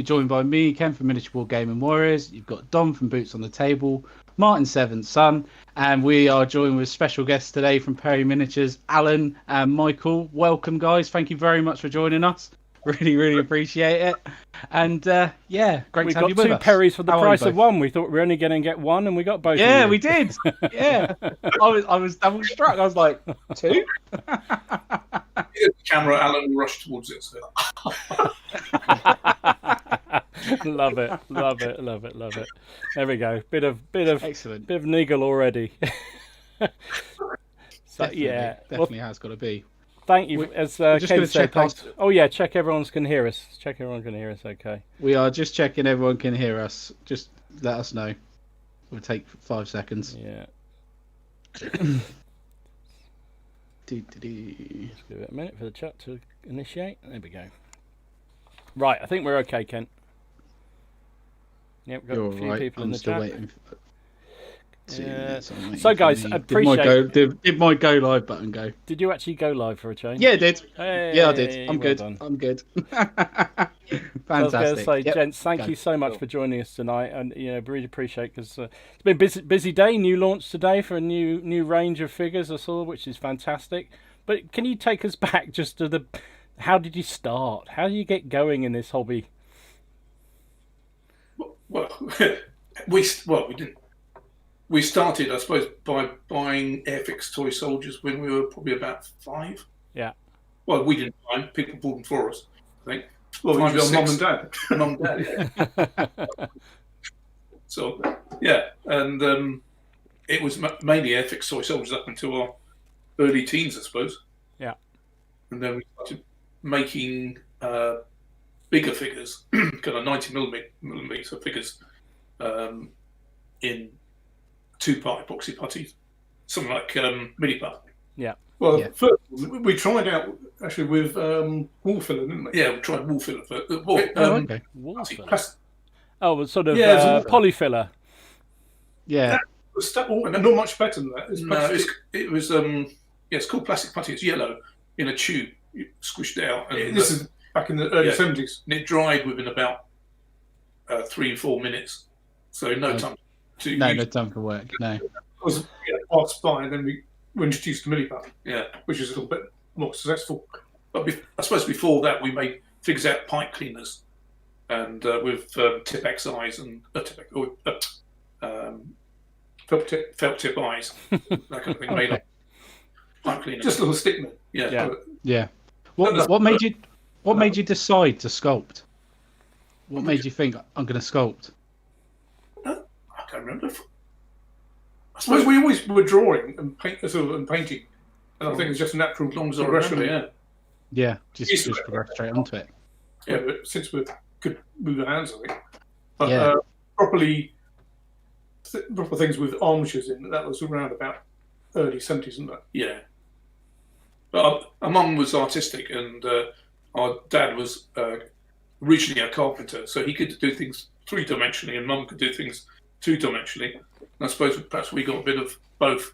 You're joined by me, Ken from Miniature War Gaming Warriors. You've got Dom from Boots on the Table, Martin Seven's son, and we are joined with special guests today from Perry Miniatures, Alan and Michael. Welcome, guys. Thank you very much for joining us. Really appreciate it. And yeah, great to have you with us. We've got two Perrys for the price of one. We thought we were only going to get one, and we got both. Yeah, we did. Yeah, I was double struck. I was like, two. The camera, Alan rushed towards it. So. Love it. There we go. Bit of Excellent. Bit of niggle already. So definitely has got to be. Thank you. As Ken said, thanks. Oh yeah, check everyone can hear us. Check everyone can hear us. Okay. We are just checking everyone can hear us. Just let us know. We'll take 5 seconds. Yeah. Let's give it a minute for the chat to initiate. There we go. Right, I think we're okay, Ken. Yep, we've got a few people in the chat. Waiting for... So guys, appreciate. Did my go live button go? Did you actually go live for a change? Yeah, I did. Hey, yeah, I did. I'm well good. Done. I'm good. Fantastic. Fantastic. I was going to say, gents, thank you so much for joining us tonight, and really appreciate because it's been a busy day. New launch today for a new range of figures I saw, which is fantastic. But can you take us back just to how did you start? How did you get going in this hobby? Well, we didn't. We started, I suppose, by buying Airfix toy soldiers when we were probably about 5. Yeah. Well, we didn't buy them. People bought them for us, I think. Well, we got mum and dad. Mum and dad, yeah. So, yeah. And it was mainly Airfix toy soldiers up until our early teens, I suppose. Yeah. And then we started making bigger figures, kind of 90mm figures in 2-part epoxy putty, something like mini putt. Yeah. Well, first we tried out actually with wool filler, didn't we? Yeah, we tried wool filler first. Okay. Wool filler. Oh, it was sort of polyfiller. Yeah. Not much better than that. It's called plastic putty. It's yellow in a tube. You squished it out. And this is back in the early 70s. And it dried within about 3 or 4 minutes. So no time to no time for work. No. It was passed by, and then we were introduced to Milliput, which is a little bit more successful. But I suppose before that, we made figures out pipe cleaners, and with Tip-X eyes and felt tip eyes, that kind of thing. Made up pipe cleaners. Just little stickmen. Yeah. What made you decide to sculpt? What made you think I'm going to sculpt? I don't remember. I suppose we always were drawing and painting, and I think it's just a natural progression. Yeah, just progress straight onto it. Yeah, but since we could move our hands, I think. But proper things with armatures in, that was around about early 70s, isn't it? Yeah. But our mum was artistic, and our dad was originally a carpenter, so he could do things 3-dimensionally, and mum could do things 2-dimensionally. And I suppose perhaps we got a bit of both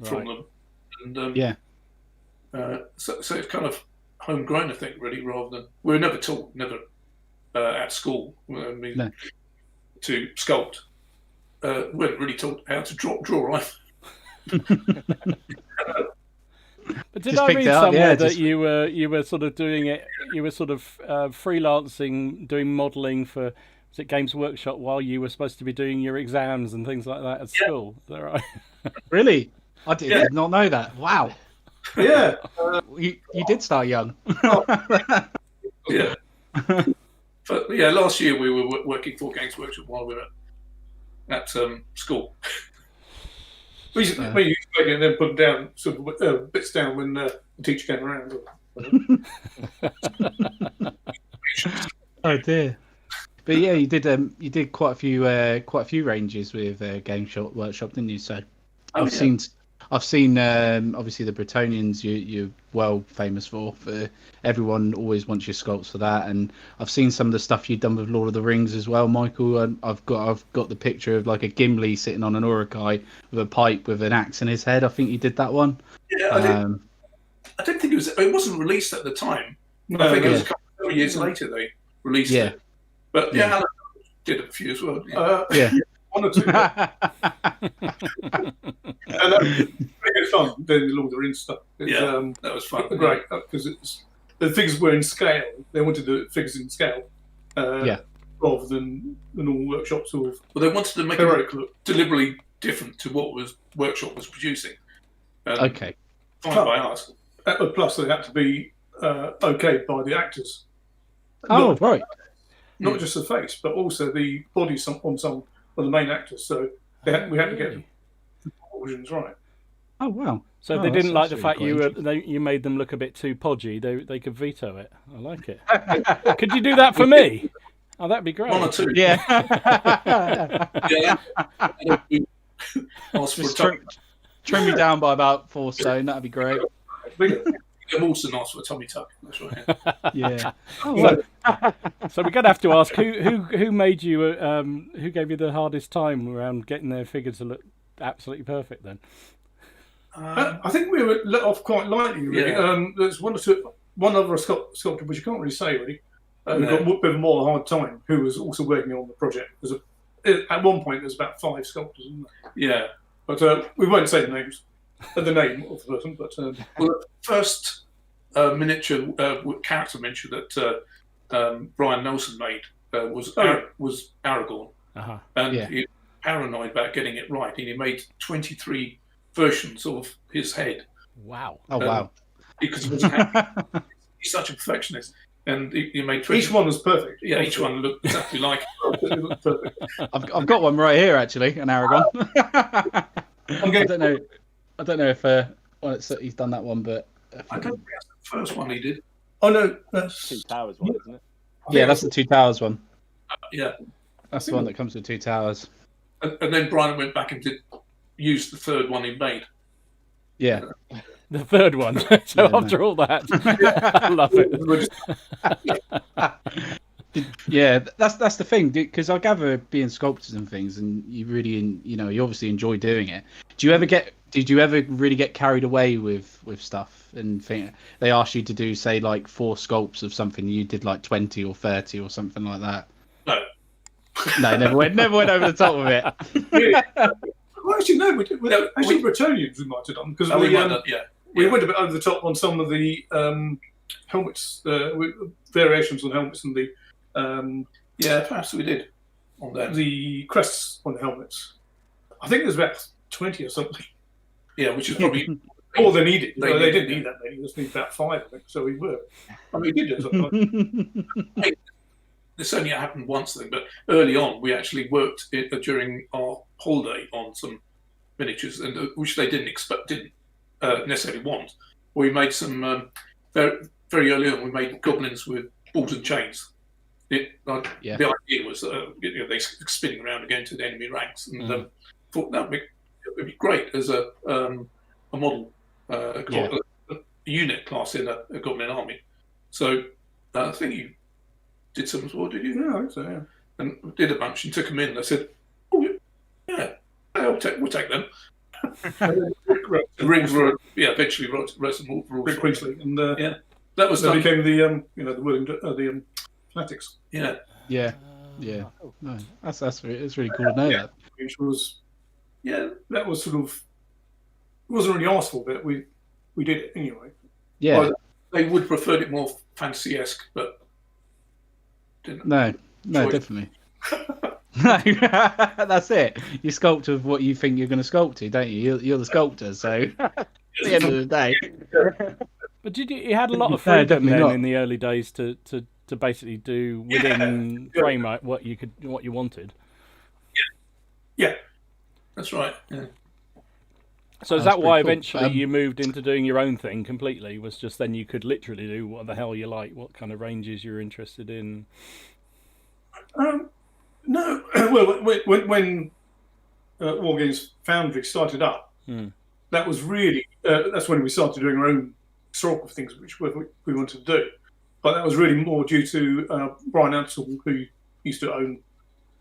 from them. And so it's kind of homegrown, I think, really, rather than we were never taught, at school to sculpt. We weren't really taught how to draw right. But did I read somewhere that you were sort of doing it? You were sort of freelancing, doing modelling for. Was it Games Workshop while you were supposed to be doing your exams and things like that at school? Is that right? Really? I did not know that. Wow. Yeah. You did start young. Yeah. But last year we were working for Games Workshop while we were at school. We used to make it and then put them down, sort of bits down when the teacher came around. Oh dear. But yeah, you did quite a few ranges with Games Workshop, didn't you? So I've seen obviously the Bretonians you're well famous for everyone always wants your sculpts for that, and I've seen some of the stuff you've done with Lord of the Rings as well, Michael. And I've got the picture of like a Gimli sitting on an Urukai with a pipe with an axe in his head. I think you did that one. Yeah, I don't think it wasn't released at the time. I think it was a couple of years later they released it. But yeah, Alan did a few as well. Yeah. One or two. And that was pretty good fun doing the Lord of the Rings stuff. That was fun. Great, because the figures were in scale. They wanted the figures in scale, rather than the normal workshop sort of. Well, they wanted to make it look deliberately different to what workshop was producing. Okay. Fine by us. Plus, they had to be okayed by the actors. Right. Not just the face, but also the bodies on some of the main actors. So we had to get the proportions right. Oh wow! So they didn't like the fact you made them look a bit too podgy. They could veto it. I like it. Could you do that for me? Oh, that'd be great. One or two. Yeah. Just trim me down by about 4 stone. That'd be great. I'm also nice for a tummy tuck. That's right. Yeah. So we're gonna have to ask who made you who gave you the hardest time around getting their figures to look absolutely perfect then? I think we were let off quite lightly, really. Yeah. There's one other sculptor, which you can't really say, really, who got a bit of more hard time, who was also working on the project. At one point, there's about 5 sculptors, isn't there? Yeah. But we won't say the names, the name of the person. But well, the first miniature character miniature that Brian Nelson made was Aragorn, and he was paranoid about getting it right, and he made 23 versions of his head. Wow! Wow! Because he's such a perfectionist, and he made 20. Each one was perfect. Yeah, each one looked exactly like it. It looked perfect. I've got one right here, actually, an Aragon. I don't know if he's done that one, but I don't think that's the first one he did. Oh no, that's Two Towers one, isn't it? Yeah, that's the 2 Towers one. Yeah, that's the one that comes with 2 Towers. And then Brian went back and used the third one he made. Yeah. The third one. So after all that, I love it. Yeah, that's the thing, because I gather being sculptors and things, and you really, you obviously enjoy doing it. Did you ever really get carried away with stuff and think they asked you to do, say, like 4 sculpts of something, you did like 20 or 30 or something like that? No, never went over the top of it. Well, actually, no, we did. Actually, Bretonians we might have done, because we went a bit over the top on some of the helmets, variations on helmets, and the perhaps we did on that. The crests on the helmets. I think there's about 20 or something. Yeah, which is probably all they needed. They didn't need that many. They just needed about 5, I think. So we were. I mean, we did it sometimes. This only happened once then, but early on we actually worked during our holiday on some miniatures, and which they didn't necessarily want. We made some very, very early on. We made goblins with balls and chains. The idea was they spinning around again to the enemy ranks, and thought that would be great as a model, a unit class in a goblin army. So I think you did some as well, did you? Yeah, I think so, yeah. And did a bunch and took them in. I said, "Oh, yeah, we'll take them." The rings were eventually wrote some more rules. Rick Priestley, and that was that became the fanatics. Yeah. No, that's really cool to know that. Which was that was sort of, it wasn't really asked for, but we did it anyway. Yeah. Well, they would prefer it more fantasy-esque, but didn't. No, definitely. No, that's it. You sculpt with what you think you're going to sculpt to, don't you? You're the sculptor, so at the end of the day. But you had a lot of freedom then in the early days to basically do within frame what you wanted. Yeah, that's right. Yeah. So is that why eventually you moved into doing your own thing completely? Was just then you could literally do what the hell you like, what kind of ranges you're interested in? No, well, when War Games Foundry started up, that was really that's when we started doing our own historical things, which we wanted to do. But that was really more due to Brian Ansell, who used to own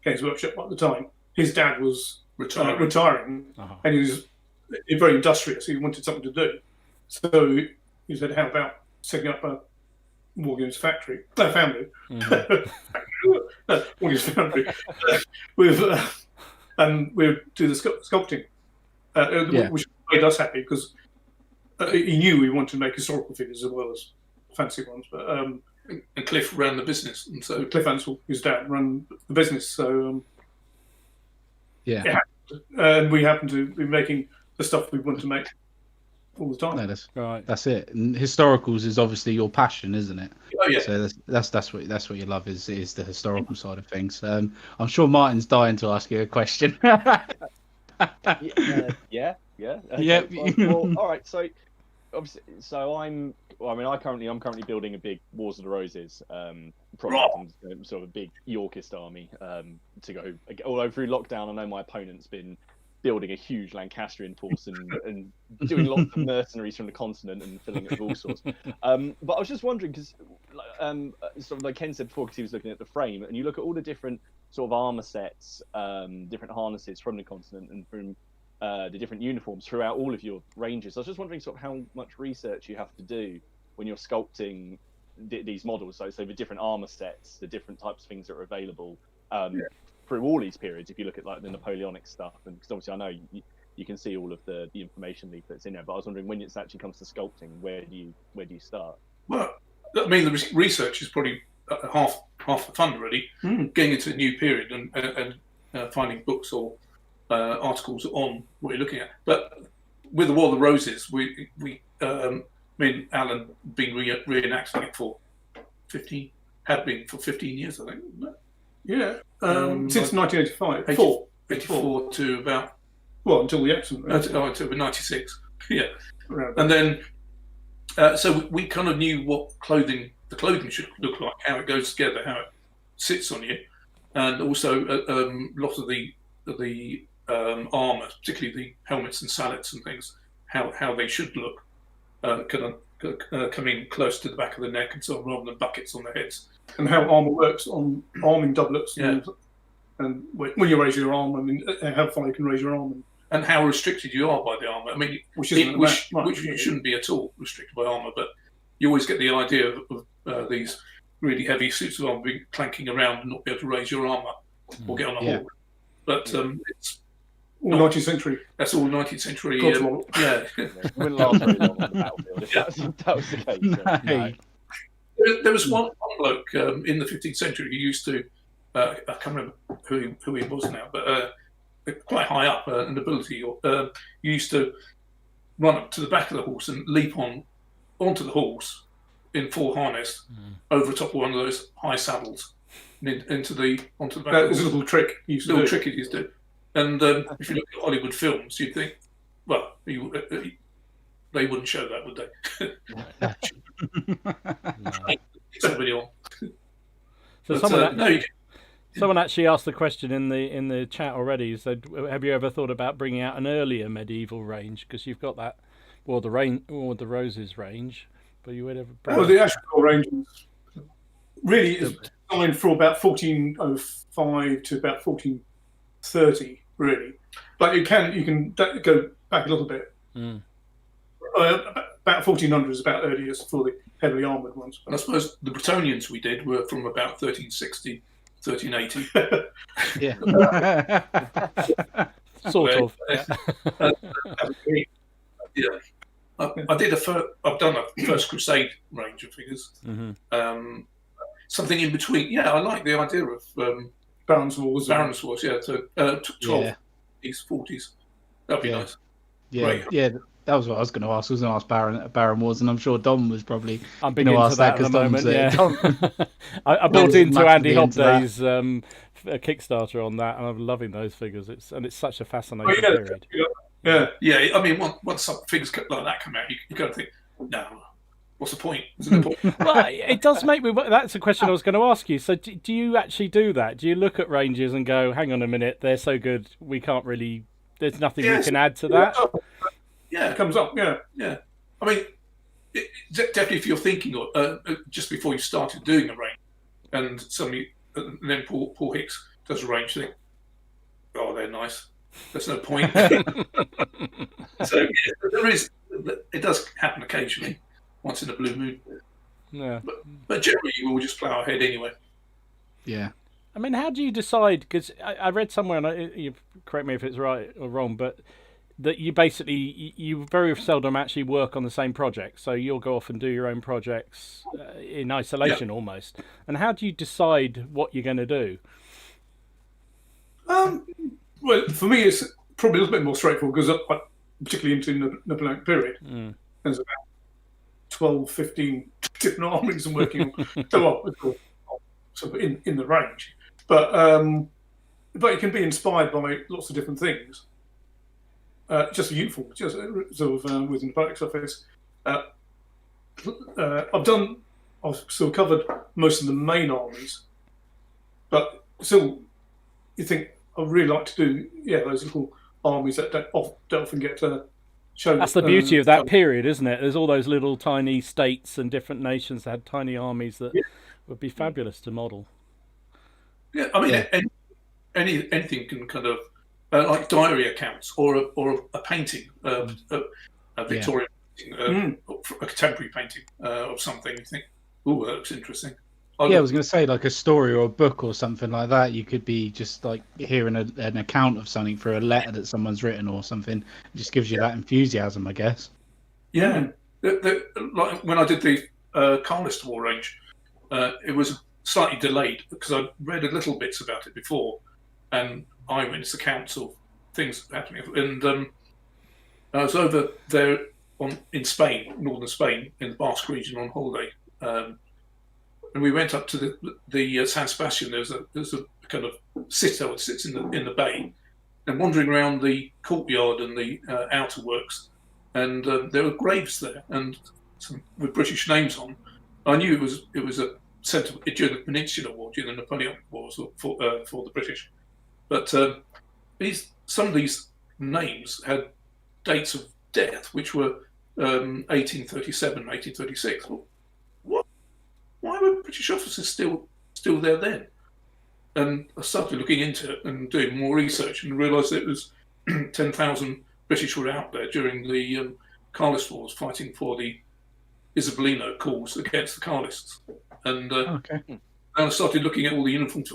Games Workshop at the time. His dad was retiring, and he was very industrious. He wanted something to do, so he said, "How about setting up a War Games foundry?" No, Augie's Foundry, and we do the sculpting, which made us happy because he knew we wanted to make historical figures as well as fancy ones. But and Cliff ran the business, and so Cliff Ansell, his dad, ran the business. So and we happen to be making the stuff we want to make all the time. No, that's it. And historicals is obviously your passion, isn't it? Oh yeah. So that's what you love is the historical side of things. I'm sure Martin's dying to ask you a question. Yeah. Yeah. Well, all right. So obviously, I'm currently building a big Wars of the Roses project, and sort of a big Yorkist army to go. Although through lockdown, I know my opponent's been building a huge Lancastrian force and doing lots of mercenaries from the continent and filling it with all sorts. But I was just wondering, because sort of like Ken said before, because he was looking at the frame, and you look at all the different sort of armor sets, different harnesses from the continent and from the different uniforms throughout all of your ranges. I was just wondering sort of how much research you have to do when you're sculpting these models. So the different armor sets, the different types of things that are available. Through all these periods, if you look at like the Napoleonic stuff, and because obviously I know you can see all of the information leaflets in there, but I was wondering when it actually comes to sculpting, where do you start? Well, I mean, the research is probably half the fun, really. Getting into a new period and finding books or articles on what you're looking at. But with the War of the Roses, me and Alan been reenacting it for 15 years, I think. Yeah, since 1985. 84 to about... Well, until the accident. Until 96. Yeah. And then, so we kind of knew what the clothing should look like, how it goes together, how it sits on you, and also a lot of the armour, particularly the helmets and sallets and things, how they should look, kind of coming close to the back of the neck and so on, rather than buckets on the heads. And how armour works on arming doublets, and when you raise your arm, I mean, how far you can raise your arm, and how restricted you are by the armour. I mean, which you shouldn't be at all restricted by armour, but you always get the idea of these really heavy suits of armour being clanking around and not be able to raise your armour or get on a hawk. But it's all 19th century. That's all 19th century. Yeah. Wouldn't last very long on the battlefield if that was the case. No. There was one bloke in the 15th century who used to, I can't remember who he was now, but quite high up in ability, used to run up to the back of the horse and leap onto the horse in full harness over the top of one of those high saddles and onto the back. That was a little trick he used to do. Trick he used to do. And if you look at Hollywood films, you'd think, well, they wouldn't show that, would they? Somebody on. So someone actually asked the question in the chat already. Said, "Have you ever thought about bringing out an earlier medieval range? Because you've got that, or the Roses range, but you would ever." Well, the actual range really is designed for about 1405 to about 1430, really. But you can go back a little bit. About 1400 is about earliest for the heavily armoured ones. And I suppose the Bretonians we did were from about 1360, 1380. Yeah. Sort of. Yeah. I've done a First Crusade range of figures. Something in between. Yeah, I like the idea of Baron's Wars. Yeah. So 12s, 40s. That'd be nice. Yeah. Right. Yeah. That was what I was going to ask. I was going to ask Baron Wars, and I'm sure Dom was probably. I'm beginning to ask that at the moment. Yeah. I bought into Andy Hobday's Kickstarter on that, and I'm loving those figures. It's such a fascinating period. Yeah. I mean, once some figures like that come out, you got to think, no, what's the point? Isn't there a point? Well, it does make me. That's a question I was going to ask you. So, do you actually do that? Do you look at ranges and go, "Hang on a minute, they're so good, we can't really. There's nothing we can add to that." Yeah, it comes up. Yeah. I mean, definitely if you're thinking just before you started doing a range, and then Paul Hicks does a range, you think, oh, they're nice. There's no point. So it does happen occasionally, once in a blue moon. Yeah. But generally, we'll just plough ahead anyway. Yeah. I mean, how do you decide? Because I read somewhere, and you correct me if it's right or wrong, but that you basically you very seldom actually work on the same project. So you'll go off and do your own projects in isolation almost. And how do you decide what you're going to do? Well, for me, it's probably a little bit more straightforward because I'm particularly into the Napoleonic period. There's about 12, 15 different armies I'm working on. So in the range. But it can be inspired by lots of different things. Just a uniform, just sort of within the Napoleonic office. I've still covered most of the main armies, but still, you think I'd really like to do those little armies that don't often get shown. That's the beauty of that period, isn't it? There's all those little tiny states and different nations that had tiny armies that would be fabulous to model. Yeah, I mean, anything can kind of like diary accounts or a painting, a Victorian painting, a contemporary painting of something. You think, oh, that looks interesting. I was going to say like a story or a book or something like that. You could be just like hearing an account of something for a letter that someone's written or something. It just gives you that enthusiasm, I guess. Yeah, like when I did the Carlist War range, it was slightly delayed because I'd read a little bits about it before, and eyewitness accounts of things happening. And I was over there in Spain, northern Spain, in the Basque region on holiday. And we went up to the San Sebastian. There's a kind of citadel that sits in the bay, and wandering around the courtyard and the outer works, and there were graves there, and some with British names on. I knew it was a centre during the Peninsular War, during the Napoleonic Wars for the British. But some of these names had dates of death, which were 1837, 1836. Well, why were British officers still there then? And I started looking into it and doing more research and realised that it was 10,000 British were out there during the Carlist Wars fighting for the Isabellino cause against the Carlists. And and I started looking at all the uniforms.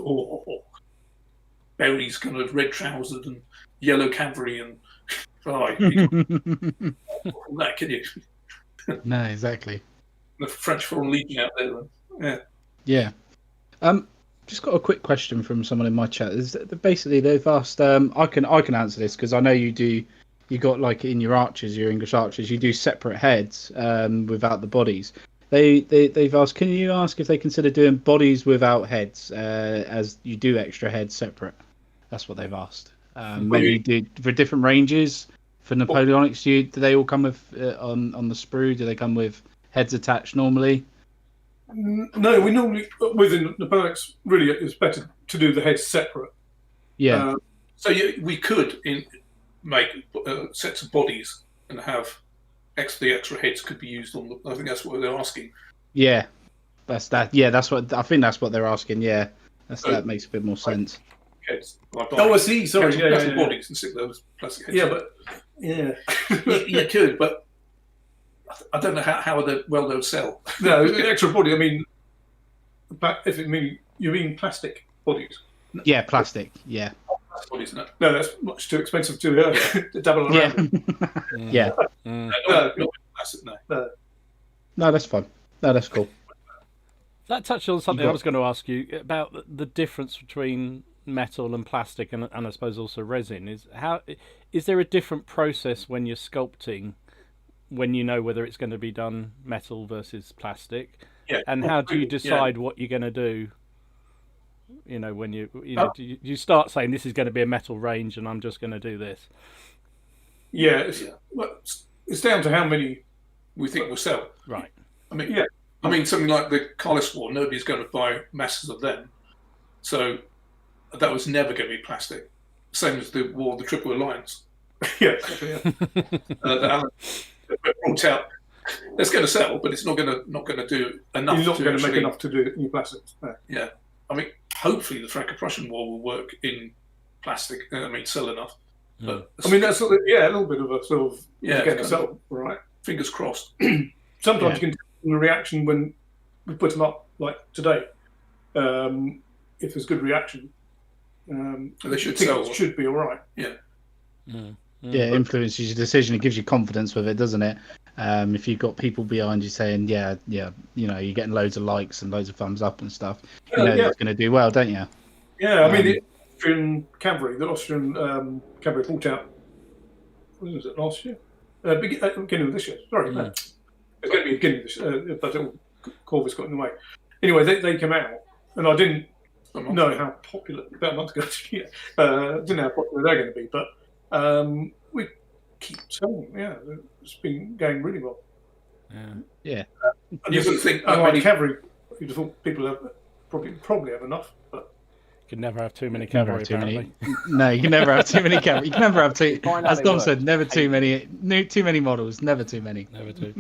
Berries kind of red trousered and yellow cavalry and that, can you? No, exactly. The French Foreign Legion out there. Yeah. Just got a quick question from someone in my chat. Is that basically they've asked. I can answer this because I know you do. You got like in your archers, your English archers, you do separate heads without the bodies. They've asked. Can you ask if they consider doing bodies without heads as you do extra heads separate? That's what they've asked. Maybe you do for different ranges. For Napoleonics, do they all come with on the sprue? Do they come with heads attached normally? No, we normally within Napoleonics really it's better to do the heads separate. Yeah. So we could make sets of bodies and have the extra heads could be used on. I think that's what they're asking. Yeah, that's that. Yeah, that's what I think. That's what they're asking. Yeah, that makes a bit more sense. Heads. I see. Sorry, plastic bodies and stick those plastic heads. Yeah, but you could, but I don't know how well they'll sell. No, extra body. I mean, if you mean plastic bodies. Yeah, plastic. Yeah. Plastic bodies, isn't it? No, that's much too expensive to double around. Yeah. No, plastic, no. No, that's fine. No, that's cool. That touched on something I was going to ask you about the difference between metal and plastic, and I suppose also resin. Is there a different process when you're sculpting, when you know whether it's going to be done metal versus plastic? Yeah. And how do you decide what you're going to do? You know, when do you start saying this is going to be a metal range and I'm just going to do this? Yeah, it's down to how many we think will sell. Right. I mean, something like the Carlist War, nobody's going to buy masses of them. So that was never going to be plastic. Same as the War of the Triple Alliance. That brought out. It's going to sell, but it's not going to do enough. You're not going to make enough to do it in plastics. No. Yeah, I mean, hopefully the Franco-Prussian War will work in plastic. Sell enough. But I mean, that's a little bit of a sort of sell, right? Fingers crossed. Sometimes you can tell the reaction when we put them up, like today. if there's good reaction, they should sell. Should be all right. Yeah. Yeah, it influences your decision. It gives you confidence with it, doesn't it? If you've got people behind you saying, yeah, you know, you're getting loads of likes and loads of thumbs up and stuff, you know it's going to do well, don't you? Yeah, I mean, the Austrian cavalry brought out, what was it, last year? Beginning of this year. Sorry, no. It's going to be beginning of this year, but Corvus got in the way. Anyway, they came out, and I didn't know how popular, about a month ago, didn't know how popular they're going to be, but we keep selling. Yeah, it's been going really well. Yeah. You would think cavalry. You'd have thought people have probably have enough, but you can never have too many cavalry. No, you can never have too many cavalry. You can never have too. As Dom said, never too many. Too many models. Never too many. Never too.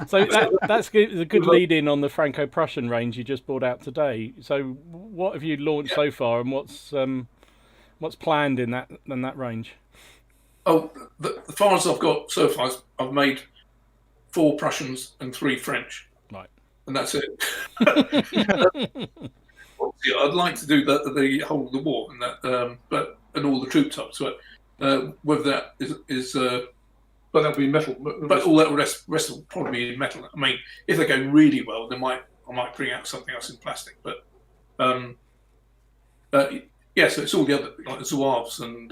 So that's a good lead in on the Franco-Prussian range you just brought out today. So what have you launched so far, and what's planned in that range? Oh, as far as I've got so far, I've made 4 Prussians and 3 French. Right. And that's it. I'd like to do the whole of the war and that, and all the troop types. But whether that is but that'll be metal. But all that rest will probably be in metal. I mean, if they go really well, I might bring out something else in plastic. But yeah, so it's all the other like the Zouaves and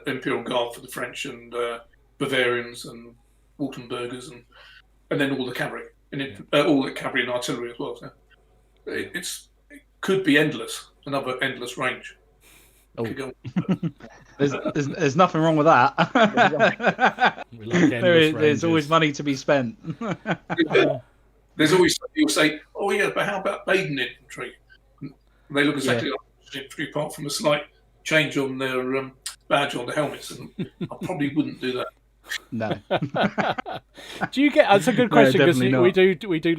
Imperial Guard for the French and Bavarians and Württembergers and then all the cavalry and all the cavalry and artillery as well. So it could be endless, another endless range. Oh. There's nothing wrong with that. There's always money to be spent. There's always people say, "Oh yeah, but how about Baden infantry?" And they look exactly like infantry, apart from a slight change on their badge on the helmets, and I probably wouldn't do that. No. Do you get? That's a good question because No, we do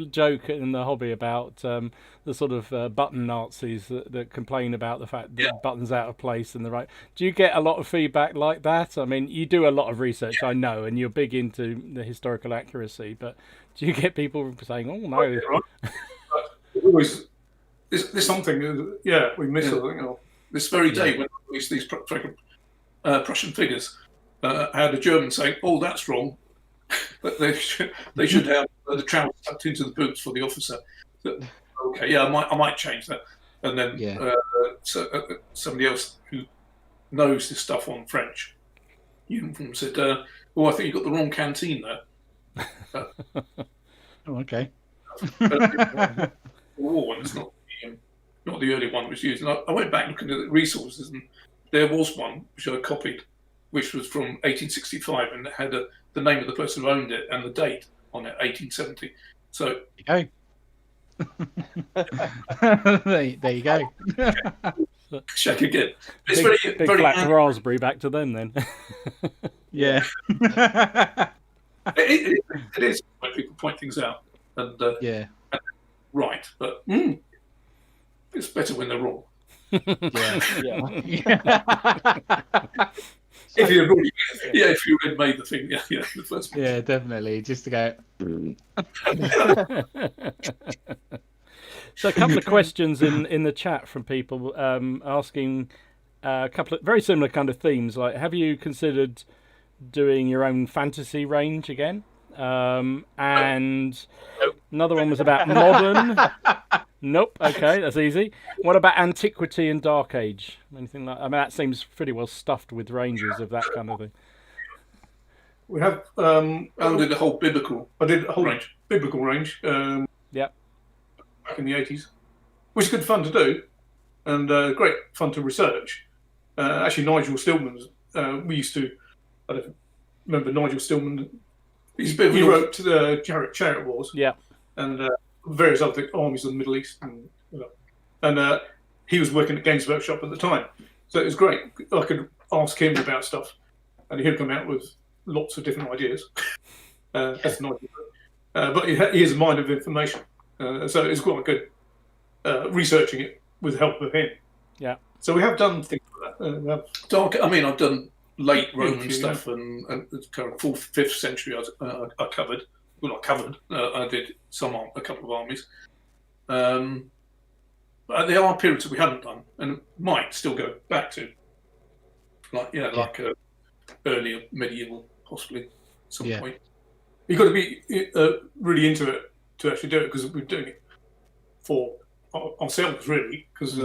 joke in the hobby about the sort of button Nazis that complain about the fact that buttons out of place and the right. Do you get a lot of feedback like that? I mean, you do a lot of research, I know, and you're big into the historical accuracy. But do you get people saying, "Oh no"? Always, there's something. Yeah, we miss something. This very day when I released these Prussian figures. I had a German saying, "Oh, that's wrong. But they should have the trousers tucked into the boots for the officer." Okay, yeah, I might change that. And then somebody else who knows this stuff on French uniform said, "Oh, I think you got the wrong canteen there." Oh, okay. The war one is not the early one that was used. And I went back looking at the resources, and there was one which I copied, which was from 1865, and it had the name of the person who owned it and the date on it, 1870. So there you go. Check again. It's big very black raspberry back to them then. Yeah. it is when people point things out and right, but it's better when they're wrong. If you had made the thing, the first one. Yeah, definitely. Just to go. So a couple of questions in the chat from people asking a couple of very similar kind of themes. Like, have you considered doing your own fantasy range again? And another one was about modern. Nope. Okay, that's easy. What about antiquity and dark age? Anything like? I mean, that seems pretty well stuffed with ranges of that kind of thing. We have. I did a whole biblical. I did a whole biblical range. Yep. Back in the 80s, which is good fun to do, and great fun to research. Actually, Nigel Stillman's. We used to. I don't remember Nigel Stillman. He wrote the Chariot Wars. Yeah. And various other armies of the Middle East, and he was working at Games Workshop at the time, so it was great. I could ask him about stuff, and he'd come out with lots of different ideas. That's not, but he has a mind of information, so it's quite good researching it with the help of him. Yeah. So we have done things like that. I mean, I've done late Roman stuff and kind of 4th, 5th century. I covered. Well, not covered. I did a couple of armies. But there are periods that we haven't done, and might still go back to, like earlier medieval, possibly at some point. You've got to be really into it to actually do it, because we're doing it for ourselves, really. Because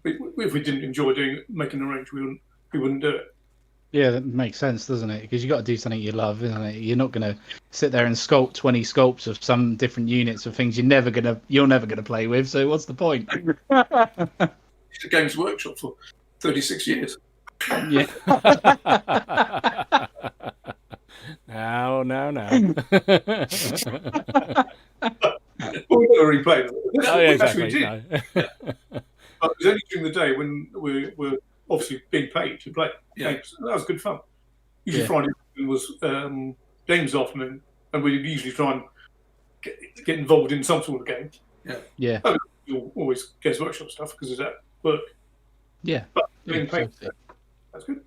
if we didn't enjoy making the range, we wouldn't do it. Yeah, that makes sense, doesn't it? Because you got to do something you love, isn't it? You're not going to sit there and sculpt 20 sculpts of some different units of things you're never gonna play with. So what's the point? The Games Workshop for 36 years. Yeah. Now. We've already played it. Oh, yeah, exactly. No. But it was only during the day when we're obviously being paid to play games. That was good fun. Usually Friday was games afternoon, and we'd usually try and get involved in some sort of game. Yeah. You'll always Games Workshop stuff because of that work. Yeah. But being paid, that's good.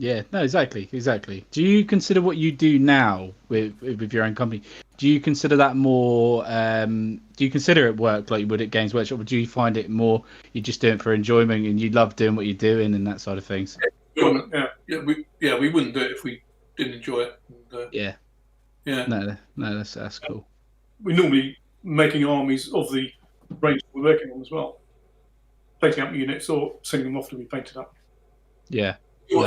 Yeah, no, exactly. Do you consider what you do now with your own company? Do you consider that more? Do you consider it work like you would at Games Workshop, or do you find it more you just do it for enjoyment and you love doing what you're doing and that side of things? We wouldn't do it if we didn't enjoy it. Yeah. No, that's cool. We're normally making armies of the range we're working on as well, painting up units or sending them off to be painted up. Yeah. We're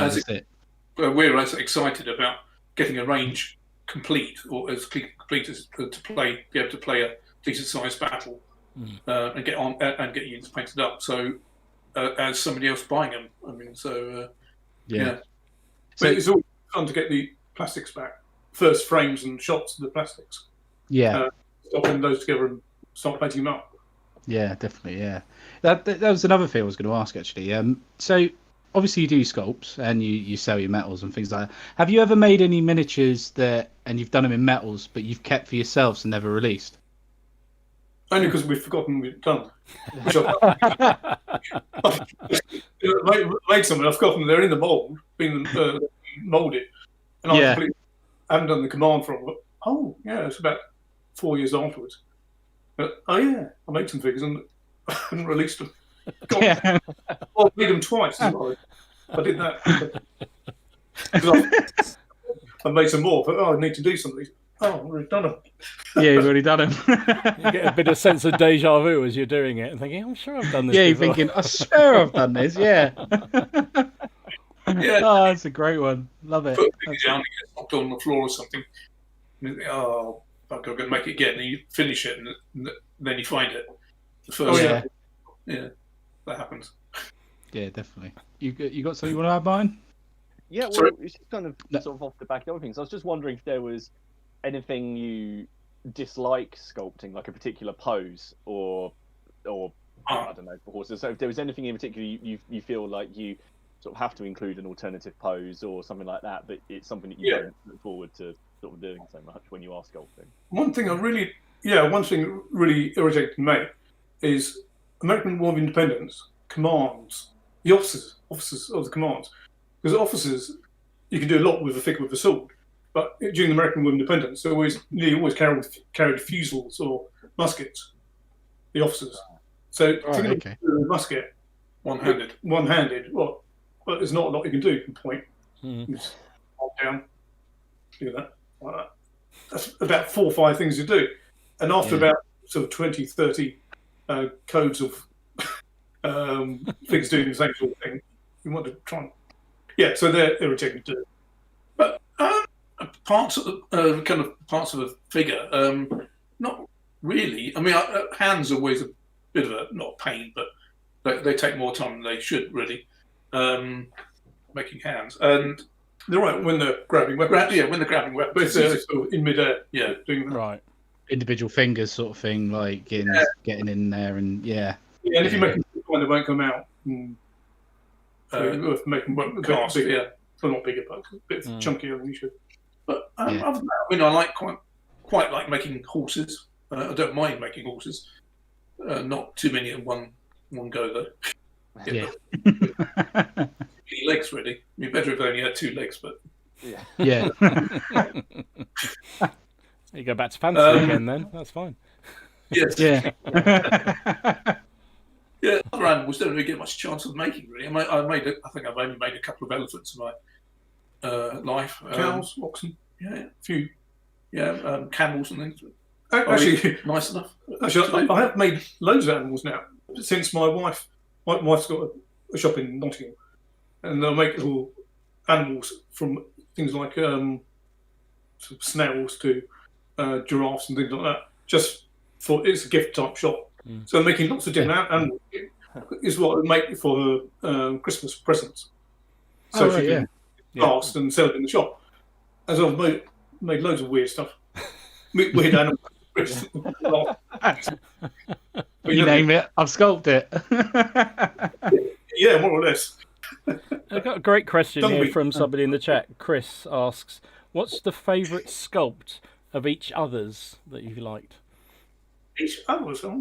as excited about getting a range complete, or as complete as be able to play a decent sized battle and get units painted up. So as somebody else buying them, I mean, So it's always fun to get the plastics back, first frames and shots of the plastics. Yeah. Putting those together and start painting them up. Yeah, definitely. Yeah, that was another thing I was going to ask actually. So obviously you do sculpts and you sell your metals and things like that. Have you ever made any miniatures and you've done them in metals, but you've kept for yourselves and never released? Only because we've forgotten we've done. Which made some and I've forgotten they're in the mould, being moulded, and I haven't done the command for them. Oh yeah, it's about 4 years afterwards. I made some figures and I hadn't released them. I made them twice as well. I did that. I made some more, but I need to do some of these. Oh, I've already done them. Yeah, you've already done them. You get a bit of sense of deja vu as you're doing it and thinking, I'm sure I've done this. Yeah, you're before. thinking, I swear I've done this. Yeah. Oh, that's a great one. Love it. Put things down and get knocked on the floor or something. Oh, I'm going to make it again. And you finish it, and then you find it. The first time. Yeah, that happens. Yeah, definitely. You got something you want to add, Brian? Yeah, well, it's just kind of sort of off the back of other things. I was just wondering if there was anything you dislike sculpting, like a particular pose or I don't know, for horses. So if there was anything in particular you feel like you sort of have to include an alternative pose or something like that, but it's something that you don't look forward to sort of doing so much when you are sculpting. One thing really irritated me is American War of Independence commands, the officers of the commands. Because officers, you can do a lot with a figure with a sword, but during the American War of Independence, they always carried fusils or muskets, the officers. So with a musket, one-handed, well, but there's not a lot you can do. You can point, you just hold down, do that, like that. That's about 4 or 5 things you do. And after about sort of 20, 30 codes of figures doing the same sort of thing, you want to try and... Yeah, so they're irritating too. But parts of a figure, not really. I mean, hands are always a bit of a, not a pain, but they take more time than they should, really, making hands. And they're right when they're grabbing weapons. When they're grabbing weapons. But it's sort of in midair. Yeah, doing that. Right. Individual fingers sort of thing, like getting in there and and if you make them they won't come out. Worth making cast, bigger, well, not bigger, but a bit chunkier than you should. But other than that, I mean, I like quite like making horses. I don't mind making horses. Not too many in one go though. Yeah. Legs really. I mean, better if I only had 2 legs, but yeah. You go back to fantasy again then. That's fine. Yes. Yeah. Yeah, other animals don't really get much chance of making. Really, I think I've only made a couple of elephants in my life. Cows, oxen, Yeah, a few. yeah, camels and things. Actually, Nice enough. actually, I have made loads of animals now since my wife's got a shop in Nottingham, and they'll make little animals from things like sort of snails to giraffes and things like that. Just for it's a gift type shop, so they're making lots of different animals. Is what they make for Christmas presents. So she can last and sell it in the shop. As I've made loads of weird stuff, weird animals. You name it, I've sculpted it. Yeah, more or less. I've got a great question here from somebody in the chat. Chris asks, "What's the favourite sculpt of each other's that you've liked?" Each other's? Oh,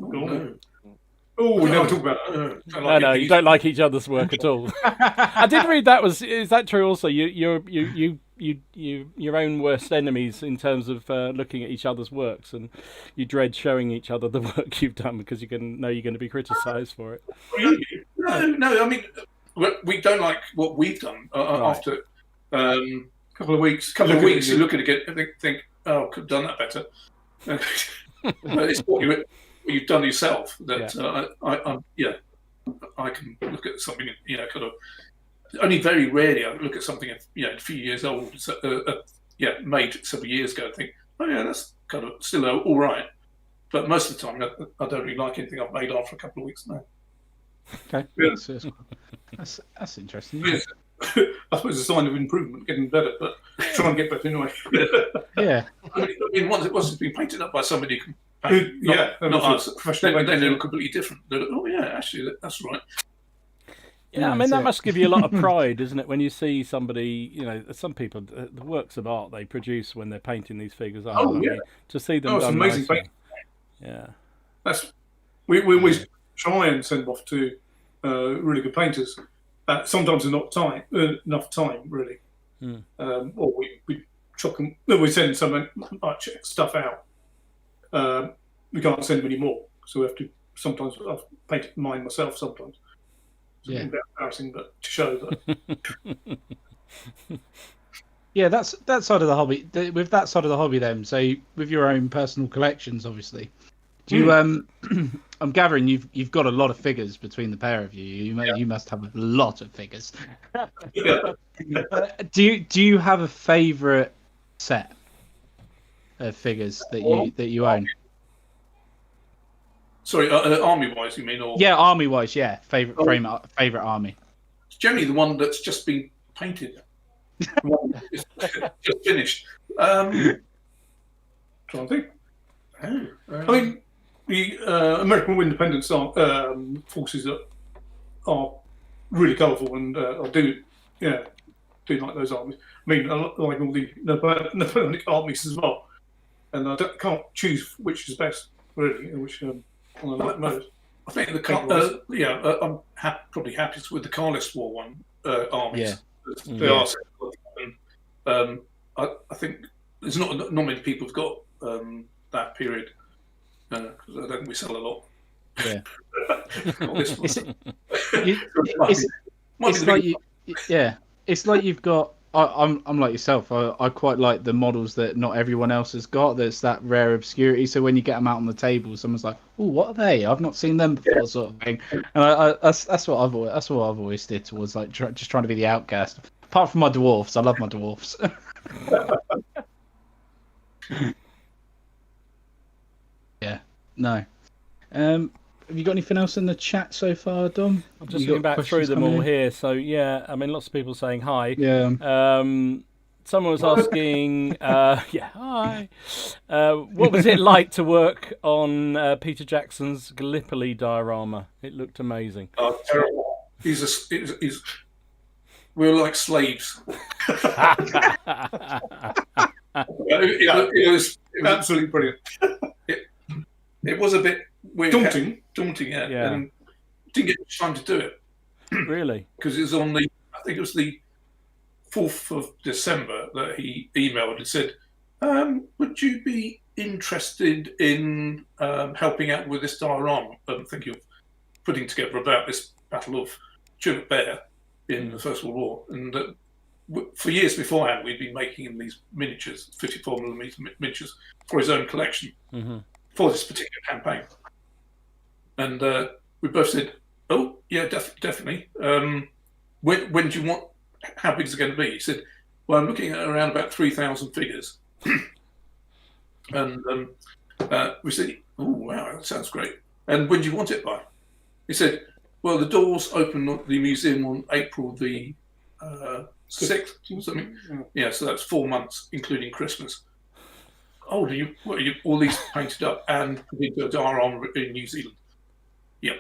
we never talk about it. No, you don't like each other's work at all. I did read that. Is that true? Also, you're your own worst enemies in terms of looking at each other's works, and you dread showing each other the work you've done because you're going to be criticised for it. No. I mean, we don't like what we've done after a couple of weeks. You look at it and think, oh, could have done that better. But it's what you've done yourself that I can look at something, kind of. Only very rarely I look at something, a few years old, made several years ago, and think, oh yeah, that's kind of still all right. But most of the time, I don't really like anything I've made after a couple of weeks now. Okay, that's interesting. Yes. I suppose it's a sign of improvement, getting better, but try and get better anyway. Yeah. I mean, once it's been painted up by somebody who can paint, not us, then they look completely different. They're like, oh yeah, actually, that's right. Yeah, I mean, that must give you a lot of pride, isn't it, when you see somebody, some people, the works of art they produce when they're painting these figures up. Oh, yeah. To see them it's done amazing nicely. painting. Yeah. We always try and send off to really good painters. Sometimes there's not enough time, really. Or we chuck them, we send so much stuff out. We can't send them any more, so we have to, sometimes I've painted mine myself sometimes. It's a bit embarrassing, but to show that. Yeah, that's that side of the hobby. With that side of the hobby, then, so with your own personal collections, obviously, do you? I'm gathering you've got a lot of figures between the pair of you. You must have a lot of figures. Yeah. Do you have a favourite set of figures that you own? Sorry, army-wise, you mean? Or Yeah, army-wise, yeah. Favourite army. It's generally the one that's just been painted. It's just finished. Trying to think. I mean, the American independence forces are really colourful, and I do like those armies. I mean, I like all the Napoleonic armies as well, and I can't choose which is best, really, which I like most. I think I'm probably happiest with the Carlist War one armies. Yeah. They are. I think there's not many people who've got that period. Because I don't think we sell a lot. Yeah. It's like you've got. I'm like yourself. I quite like the models that not everyone else has got. There's that rare obscurity. So when you get them out on the table, someone's like, "Oh, what are they? I've not seen them before," sort of thing. And that's what I've always did towards, like, just trying to be the outcast. Apart from my dwarfs, I love my dwarfs. Yeah. No. Have you got anything else in the chat so far, Dom? I'm just looking back through them all here. So, yeah, I mean, lots of people saying hi. Yeah. Someone was asking, hi. What was it like to work on Peter Jackson's Gallipoli diorama? It looked amazing. Oh, terrible. We were like slaves. It was Absolutely brilliant. It was a bit weird. Daunting, yeah. And didn't get much time to do it. Really? Because it was on I think it was the 4th of December that he emailed and said, would you be interested in helping out with this diorama? I'm thinking of putting together about this Battle of Chinook Bear in the First World War, and for years beforehand we'd been making him these miniatures, 54mm miniatures, for his own collection for this particular campaign. And we both said, "Oh yeah, definitely. When do you want? How big is it going to be?" He said, "Well, I'm looking at around about 3,000 figures." And we said, "Oh wow, that sounds great. And when do you want it by?" He said, "Well, the doors open the museum on April the 6th or something. Yeah, so that's 4 months, including Christmas." "Oh, do you all these painted up and put into a diorama in New Zealand?" "Yeah."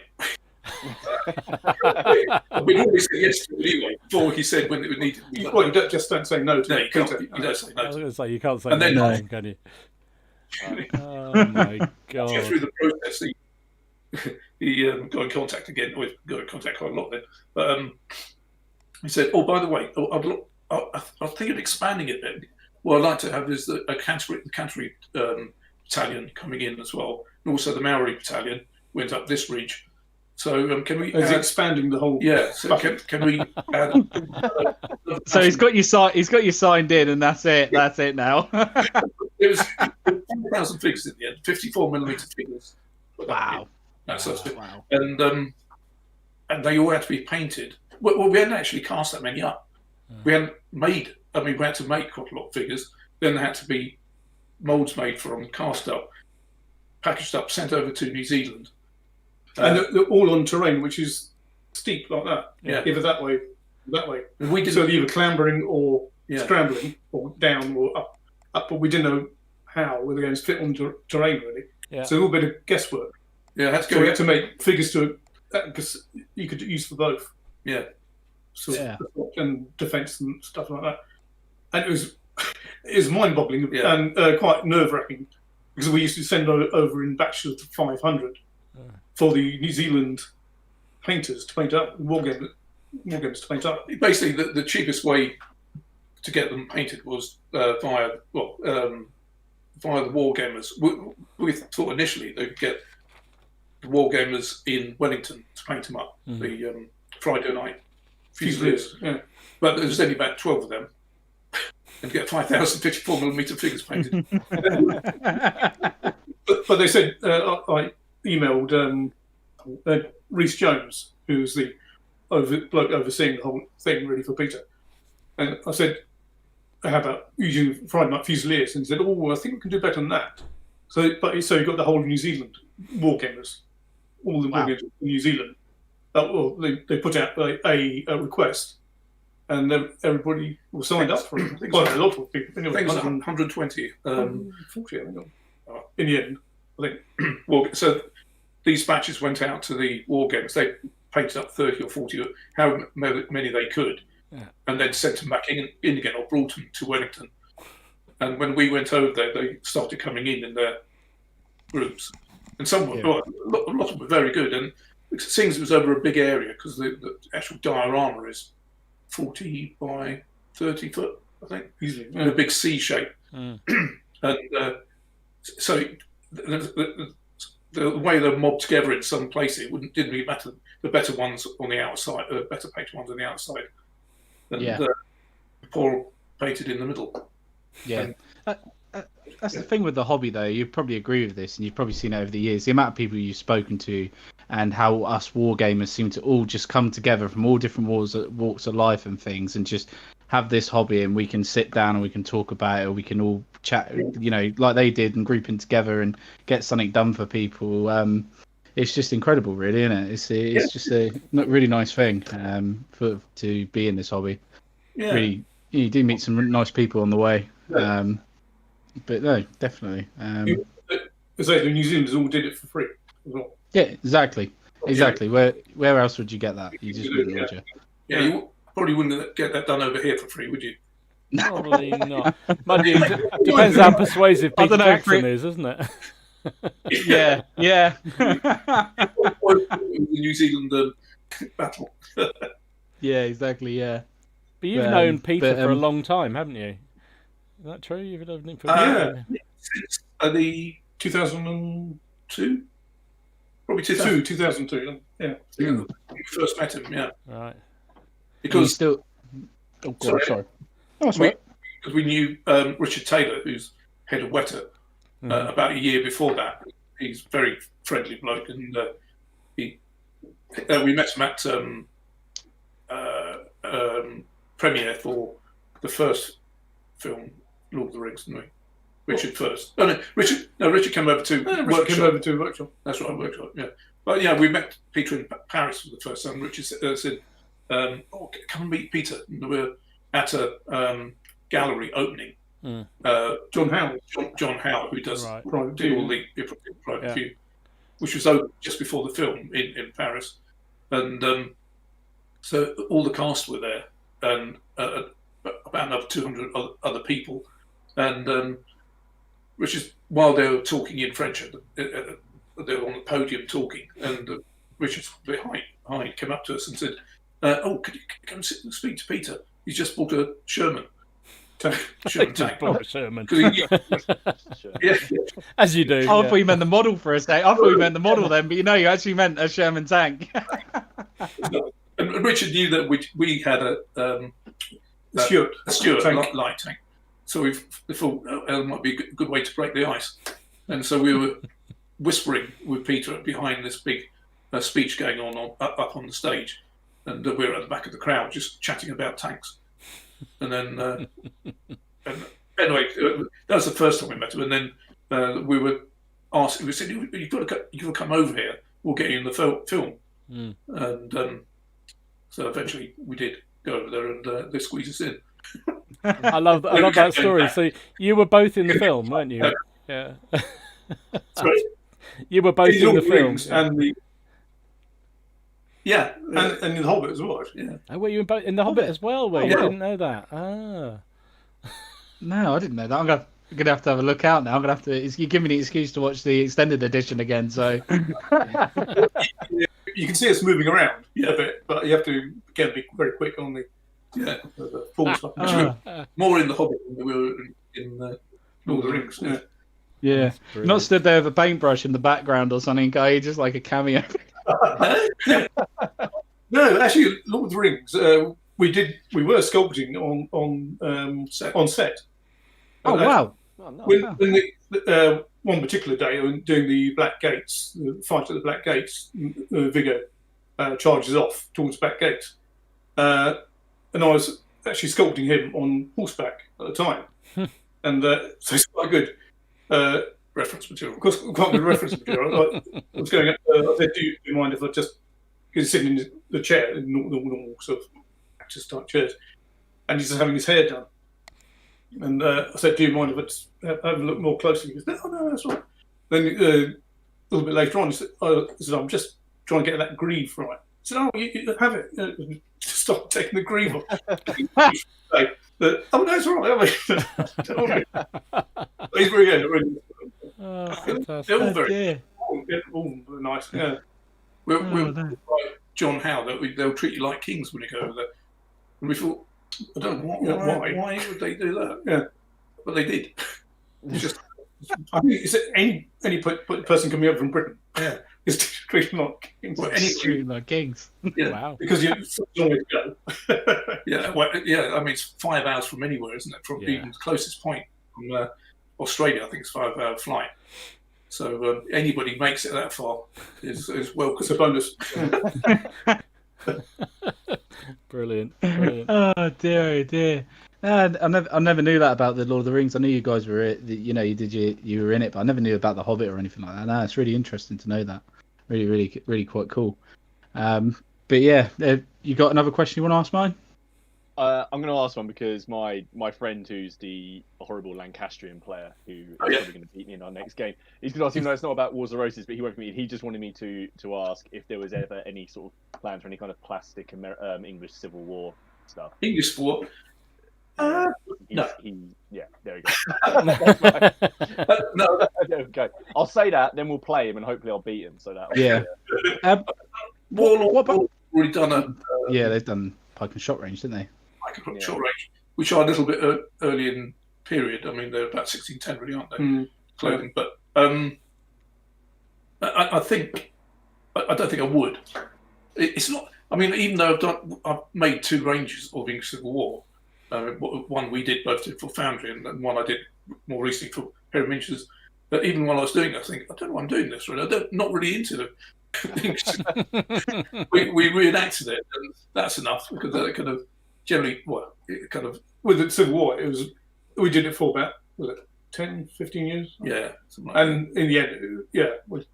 We'd always say yes to it anyway, before he said when it would need to be. Well, you just don't say no to No, it. you can't say no I was to going it. to say, you can't say And then- no, can you? Oh my Go god! through the process. He got in contact again. We got in contact quite a lot then. But he said, "Oh, by the way, I was thinking of expanding it a bit. What I'd like to have is the Canterbury battalion coming in as well, and also the Maori battalion went up this ridge. So can we? Is it expanding the whole? Yeah. So can we add? So he's got you signed in, and that's it. That's it now. It was 10,000 figures in the end, 54mm figures. Wow. That's it. Wow. And they all had to be painted. Well, we hadn't actually cast that many up. We hadn't made. I mean, we had to make quite a lot of figures. Then there had to be molds made from, cast up, packaged up, sent over to New Zealand. And they're all on terrain, which is steep like that. Yeah. Either that way, that way. And we did So either clambering or Yeah. scrambling, or down or up. But we didn't know how we were going to fit on terrain really. Yeah. So a little bit of guesswork. Yeah, had to So go. we had to make figures because you could use for both. Yeah. So Yeah. and defence and stuff like that. And it was mind-boggling Yeah. and quite nerve-wracking because we used to send over in batches of 500 for the New Zealand painters to paint up, wargamers to paint up. Basically, the cheapest way to get them painted was via the wargamers. We thought initially they could get the wargamers in Wellington to paint them up, the Friday night Fusiliers. Yeah. But there was only about 12 of them, and get 5,054mm figures painted. But they said, I emailed Rhys Jones, who's the bloke overseeing the whole thing really for Peter. And I said, how about using Friday Night Fusiliers? And he said, "Oh, I think we can do better than that." So you got the whole of New Zealand wargamers, all the wargamers in New Zealand. They put out a request, and everybody was signed up for it. Quite a lot of people. I think it was 120. 40, I think. In the end, I think. Well, so these batches went out to the wargamers. They painted up 30 or 40, how many they could, and then sent them back in again, or brought them to Wellington. And when we went over there, they started coming in their groups, and some were, a lot of them were very good. And seeing as it was over a big area, because the actual diorama is 40 by 30 foot, I think, easily, in a big C shape. And so the way they're mobbed together in some places, it didn't really matter. The better ones on the outside, the better painted ones on the outside, and the poor painted in the middle. Yeah. That's the thing with the hobby, though. You probably agree with this, and you've probably seen it over the years. The amount of people you've spoken to, and how us wargamers seem to all just come together from all different walks of life and things, and just have this hobby, and we can sit down and we can talk about it, or we can all chat, like they did, and grouping together and get something done for people. It's just incredible, really, isn't it? It's just a really nice thing to be in this hobby. Yeah. Really, you do meet some nice people on the way. But no, definitely. The New Zealanders all did it for free as well. Yeah, exactly. Where else would you get that? You just wouldn't, would you? Yeah, you probably wouldn't get that done over here for free, would you? Probably not. Mind you, depends how persuasive Peter Jackson is, isn't it? Yeah. The New Zealand battle. Yeah, exactly. Yeah. But you've known Peter for a long time, haven't you? Is that true? You've known him for Since the 2002, probably 2002. Yeah. when we first met him. Yeah, Right. because still. Oh, God, sorry. Oh, that's right. because we knew Richard Taylor, who's head of Weta, about a year before that. He's a very friendly bloke, and we met him at premiere for the first film, Lord of the Rings, didn't we? Richard first. Oh, no, Richard came over to workshop. Came over to workshop. That's right, workshop. Yeah, but yeah, we met Peter in Paris for the first time. Richard said, "Oh, come and meet Peter." And we were at a gallery opening. John Howe. John Howe, who does Private do all view. the private view, which was open just before the film in Paris, and so all the cast were there, and about another 200 other people, and which is while they were talking in French, they were on the podium talking, and Richard behind came up to us and said, "Oh, could you come and sit and speak to Peter? He's just bought a Sherman." Sherman tank. Sherman. Yeah. As you do. I thought you meant the model for a sec. I thought you meant the model then, but you actually meant a Sherman tank. And Richard knew that we had a Stuart light tank, so we thought it might be a good way to break the ice, and so we were whispering with Peter behind this big speech going on up on the stage, and we were at the back of the crowd just chatting about tanks. And then, and anyway, that was the first time we met him. And then we were asked. We said, "You've got to come over here. We'll get you in the film." And so eventually we did go over there, and they squeezed us in. I love that story. So you were both in the film, weren't you? Yeah. Sorry? You were both in the film, and the. Yeah, and in the Hobbit as well. Yeah. Oh, were you in the Hobbit as well? Were you? I didn't know that. No, I didn't know that. I'm gonna have to have a look out now. I'm gonna have to. You give me the excuse to watch the extended edition again. So you can see us moving around a bit, but you have to again be very quick on the full stuff. More in the Hobbit than we were in Lord of the Rings. Yeah. Not stood there with a paintbrush in the background or something, guy. Just like a cameo. No, actually, Lord of the Rings. We were sculpting on set. Oh wow! When one particular day, doing the Black Gates, the fight at the Black Gates, Viggo charges off towards Black Gates, and I was actually sculpting him on horseback at the time, and so it's quite good. Reference material. Of course, quite good reference material. I was going up, I said, do you mind if I just, because he's sitting in the chair, in normal sort of actors type chairs, and he's just having his hair done. And I said, do you mind if I just have a look more closely? He goes, no, that's all right. Then a little bit later on, he said, I'm just trying to get that greave right. I said, oh, you have it. Stop taking the greave off. Oh, no, it's all right. He's very good. Really. They're all very all nice. Yeah. We're like John Howe, they'll treat you like kings when you go over there. And we thought, I don't know why would they do that? Yeah, but they did. It's just, I think it's any person coming over from Britain. Yeah, is treated like kings. Well, treated like kings. Yeah. Wow. Because you're so long to go. Yeah, well, yeah. I mean, it's 5 hours from anywhere, isn't it? From even the closest point from Australia, I think it's 5-hour flight. So anybody makes it that far is welcome. It's a bonus. Brilliant. Oh dear. I never knew that about the Lord of the Rings. I knew you guys were, you were in it, but I never knew about the Hobbit or anything like that. No, it's really interesting to know that. Really quite cool. But yeah, you got another question you want to ask mine? I'm going to ask one because my friend, who's the horrible Lancastrian player, who is probably going to beat me in our next game, he's going to ask, even though it's not about Wars of Roses, but he went for me. He just wanted me to ask if there was ever any sort of plan for any kind of plastic English Civil War stuff. English sport. No. Yeah, there we go. No. Okay. I'll say that, then we'll play him, and hopefully I'll beat him. So that. Yeah. Warlord already done yeah, they've done pike and shot range, didn't they? Pike and shot range, which are a little bit early in period. I mean, they're about 1610, really, aren't they? Clothing, but I think I don't think I would. It's not. I mean, even though I've made 2 ranges of English Civil War. One we did both for Foundry, and one I did more recently for Pair of Miniatures. But even while I was doing it, I think, I don't know why I'm doing this. Really. I'm not really into the we reenacted it, and that's enough, because that kind of generally, with the Civil War, we did it for about 10, 15 years. Yeah, and in the end, we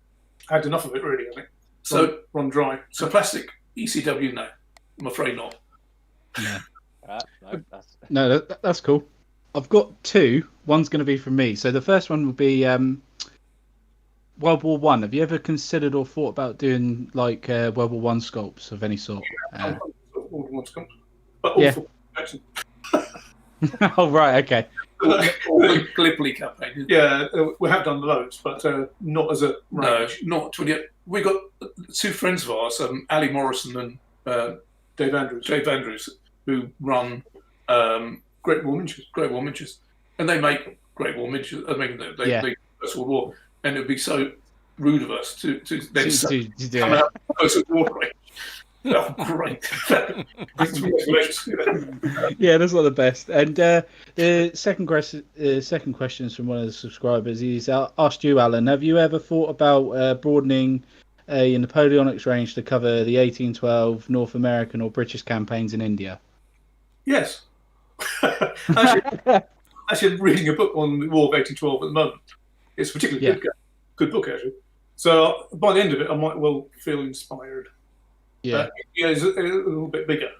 had enough of it, really. I think. So run dry. So plastic ECW, no, I'm afraid not. No, that's cool. I've got 2. One's going to be from me. So the first one would be World War One. Have you ever considered or thought about doing like World War One sculpts of any sort? World War One sculpts, but also Oh right, okay. Gallipoli campaign. Yeah, we have done loads, but not as a range. No, not 20. We got 2 friends of ours, Ali Morrison and Dave Andrews, who run Great War Miniatures, and they make Great War Miniatures. I mean, they First World War, and it would be so rude of us to then come out of the First World War range. Oh, great! Yeah, that's not the best. And the second question is from one of the subscribers. He's asked you, Alan, have you ever thought about broadening a Napoleonics range to cover the 1812 North American or British campaigns in India? Yes. Actually, I'm reading a book on the War of 1812 at the moment. It's a particularly good book, actually. So by the end of it, I might well feel inspired. Yeah, it's a little bit bigger.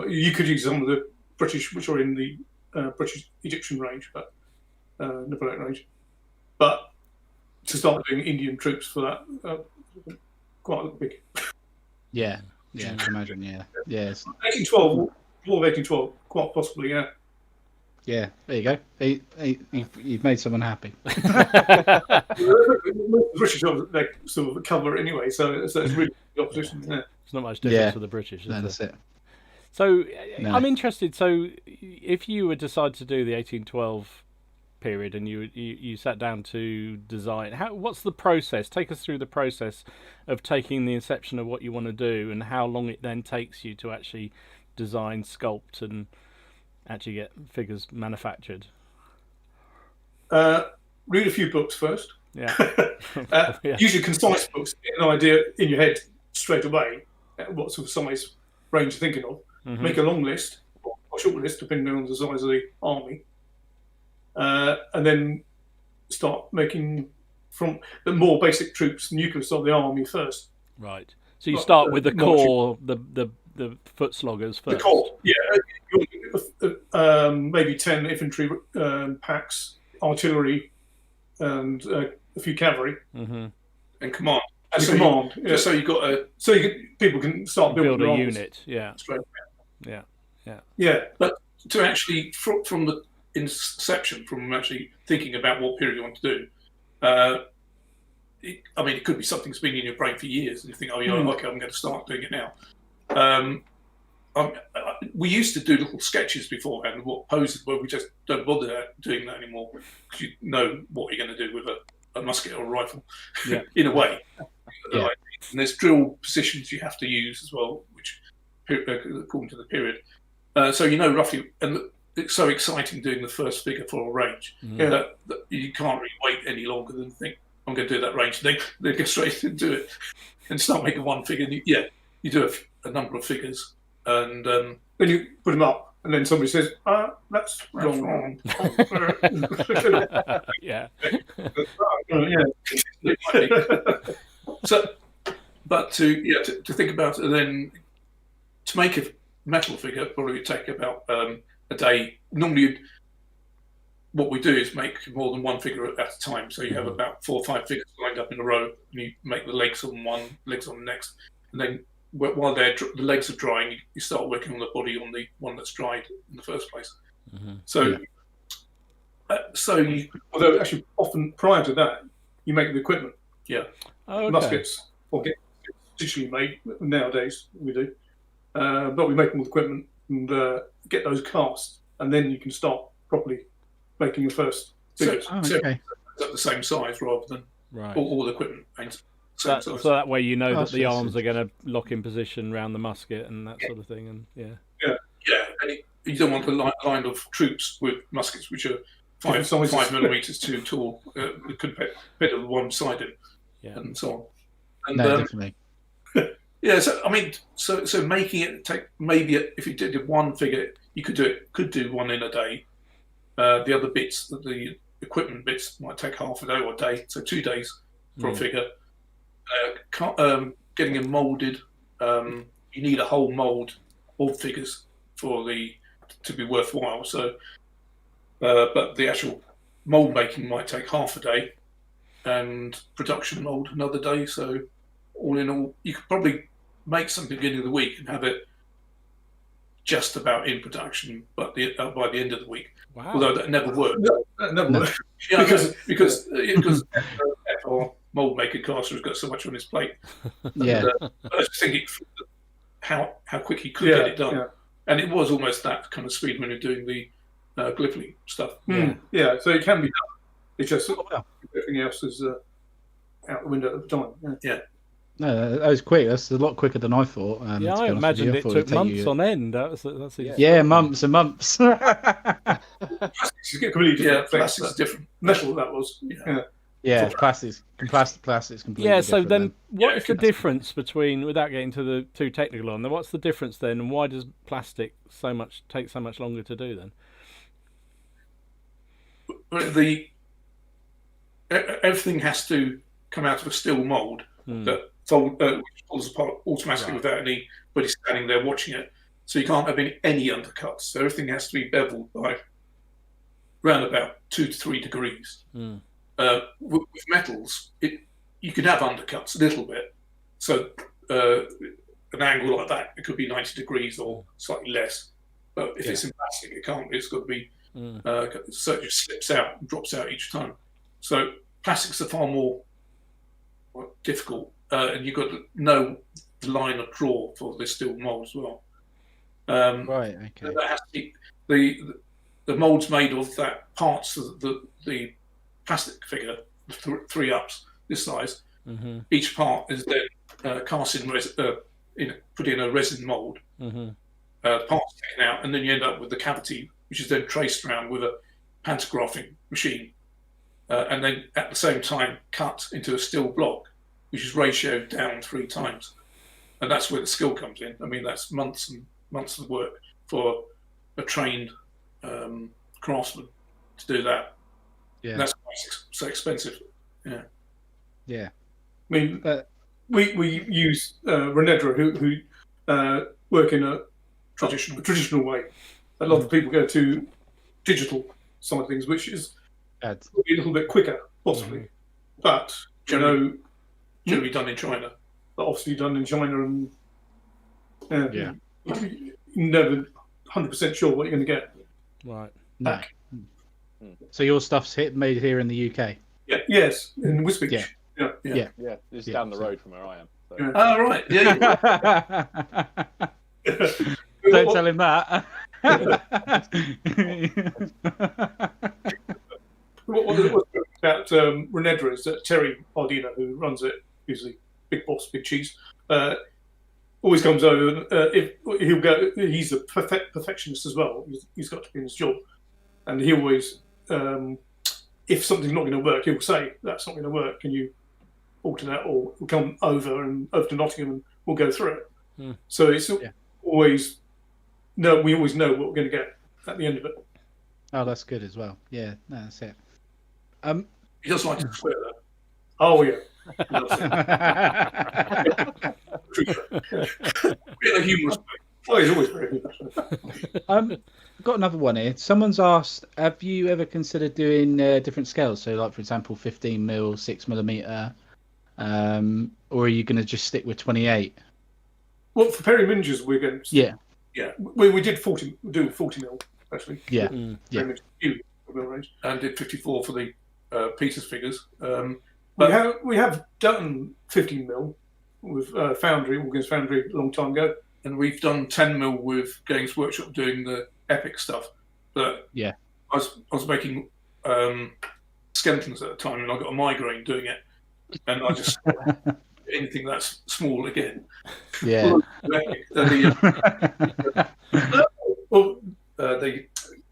You could use some of the British, which are in the British Egyptian range, but Napoleonic range. But to start doing Indian troops for that, quite a big. Yeah, I can imagine. Yeah. 1812, War of 1812, quite possibly. Yeah. Yeah, there you go. You've made someone happy. The British they sort of cover it anyway, so it's really the opposition. Yeah. There's not much difference for the British. No, that's it. So I'm interested. So if you would decide to do the 1812 period and you sat down to design, what's the process? Take us through the process of taking the inception of what you want to do and how long it then takes you to actually design, sculpt, and actually get figures manufactured. Read a few books first. Yeah. Usually concise books, get an idea in your head straight away what sort of size range you're thinking of. Mm-hmm. Make a long list or short list depending on the size of the army, and then start making from the more basic troops, nucleus of the army first. Right. So you start with the core, the foot sloggers first. The core, maybe 10 infantry packs, artillery, and a few cavalry, and command. Just so you got people can start building a unit. Yeah. But to actually from the inception, from actually thinking about what period you want to do, it could be something that's been in your brain for years, and you think, okay, I'm going to start doing it now. We used to do little sketches beforehand of what poses, but we just don't bother doing that anymore because you know what you're going to do with a musket or a rifle, in a way. And there's drill positions you have to use as well, which according to the period. So you know roughly, and it's so exciting doing the first figure for a range that you can't really wait any longer than think, I'm going to do that range. They go straight into it and start making one figure. And you do a number of figures, and then you put them up, and then somebody says, "That's wrong." Yeah. So, but to think about it, and then to make a metal figure probably would take about a day. Normally, what we do is make more than one figure at a time. So you have about 4 or 5 figures lined up in a row, and you make the legs on one, legs on the next, and then while the legs are drying, you start working on the body on the one that's dried in the first place. So, although actually often prior to that, you make the equipment. Oh, okay. Muskets or get digitally made nowadays. We do, but we make them with equipment and get those cast, and then you can start properly making the first figures. So at the same size rather than Right. All the equipment painted. So that way you know that the that's arms are going to lock in position around the musket and that sort of thing. And yeah. And you don't want a line of troops with muskets which are 5 millimeters too tall. It could fit on one side and so on. And, no, definitely. Yeah, so I mean, so making it take maybe if you did one figure, you could do one in a day. The other bits, the equipment bits, might take half a day or a day, so 2 days for a figure. Getting them molded, you need a whole mold of figures to be worthwhile. So, but the actual mold making might take half a day, and production mold another day. So, all in all, you could probably make something beginning of the week and have it just about in production, but by the end of the week. Wow. Although that never worked. No, that never worked. Yeah, because our mold maker caster has got so much on his plate. Yeah. And, I was thinking how quick he could get it done, and it was almost that kind of speed when you're doing the glyphly stuff. Yeah, so it can be done. It's just everything else is out the window at the time. Yeah. No, that was quick. That's a lot quicker than I thought. Yeah, I imagined it took months on end. That's months and months. Plastics completely different. Plastics is different. Metal, that was. Yeah, plastics completely. Yeah, so different then what is the difference between, without getting to the too technical on, what's the difference then, and why does plastic take so much longer to do then? Everything has to come out of a steel mould that which pulls apart automatically without anybody standing there watching it. So you can't have any undercuts. So everything has to be beveled by around about 2 to 3 degrees. With metals, you can have undercuts a little bit. So an angle like that, it could be 90 degrees or slightly less. But if it's in plastic, it can't. It's got to be so it just slips out and drops out each time. So plastics are far more difficult, and you've got to know the line of draw for this steel mould as well. Right. Okay. That has to be, the mould's made of that parts of the plastic figure, 3 ups this size. Each part is then cast in put in a resin mould. The parts taken out, and then you end up with the cavity, which is then traced around with a pantographing machine, and then at the same time cut into a steel block, which is ratioed down 3 times. And that's where the skill comes in. I mean, that's months and months of work for a trained craftsman to do that. Yeah, and that's why it's so expensive. Yeah. I mean, we use Renedra, who work in a traditional way. A lot of people go to digital side of things, which is a little bit quicker, possibly. But generally done in China. But obviously done in China, and you're never 100% sure what you're going to get. Right. Back. So your stuff's made here in the UK? Yeah. Yes, in Wisbech. Yeah. It's down the road from where I am. So. Oh, right. Yeah. Don't tell him that. What's about Renedra is that Terry Ardino, who runs it, usually big boss, big cheese, always comes over. He'll go. He's a perfectionist as well. He's got to be in his job, and he always, if something's not going to work, he'll say that's not going to work. Can you alter that, or we'll come over to Nottingham and we'll go through it. So it's always we always know what we're going to get at the end of it. Oh, that's good as well. Yeah, no, that's it. He doesn't like to swear though. Oh yeah. Really humorous. Oh, he's always very humorous. I've got another one here. Someone's asked, have you ever considered doing different scales? So, like for example, 15mm, 6mm, or are you going to just stick with 28? Well, for Perry Minges, we're going to. Yeah. We did 40mm actually. Yeah. Range. And did 54 for the Peters figures. We have done 15mm with Foundry, Morgan's Foundry, a long time ago. And we've done 10mm with Games Workshop doing the epic stuff. But I was making skeletons at the time, and I got a migraine doing it. and I just anything that's small again. Yeah. The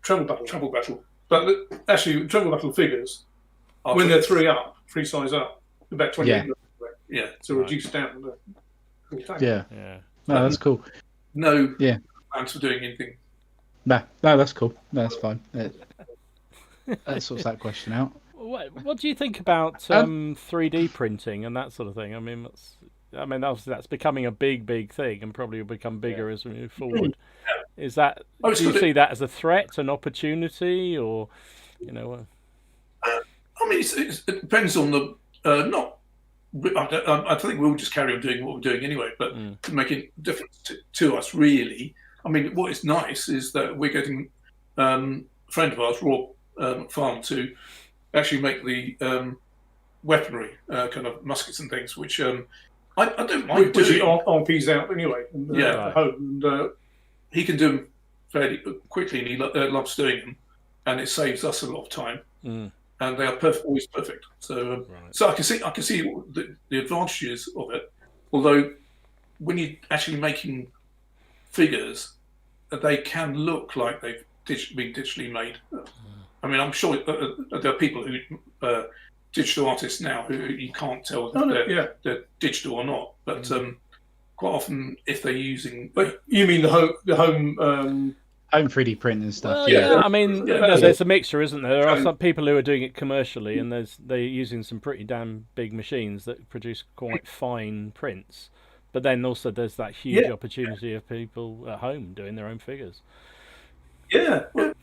travel battle. But actually, travel battle figures when they're three size up, about 28. Yeah, so reduced down. Yeah. No, that's cool. No plans for doing anything. No, that's cool. No, that's fine. That sorts that question out. What do you think about 3D printing and that sort of thing? I mean, obviously that's becoming a big thing, and probably will become bigger as we move forward. Is that? Do you see that as a threat, an opportunity, or I mean, it depends on the not. I think we'll just carry on doing what we're doing anyway, but to make a difference to us, really. I mean, what is nice is that we're getting a friend of ours, Rob Farm, to actually make the weaponry, kind of muskets and things, which I don't mind doing. RPs out anyway. At home, and he can do them fairly quickly, and he loves doing them, and it saves us a lot of time. And they are always perfect. So, so I can see the advantages of it. Although, when you're actually making figures, they can look like they've been digitally made. I mean, I'm sure there are people who digital artists now who you can't tell if they're digital or not. But quite often, if they're using, you mean the home. Home 3D print and stuff. Well, I mean, there's a mixture, isn't there? There are some people who are doing it commercially, and they're using some pretty damn big machines that produce quite fine prints. But then also there's that huge opportunity of people at home doing their own figures. Yeah. Well,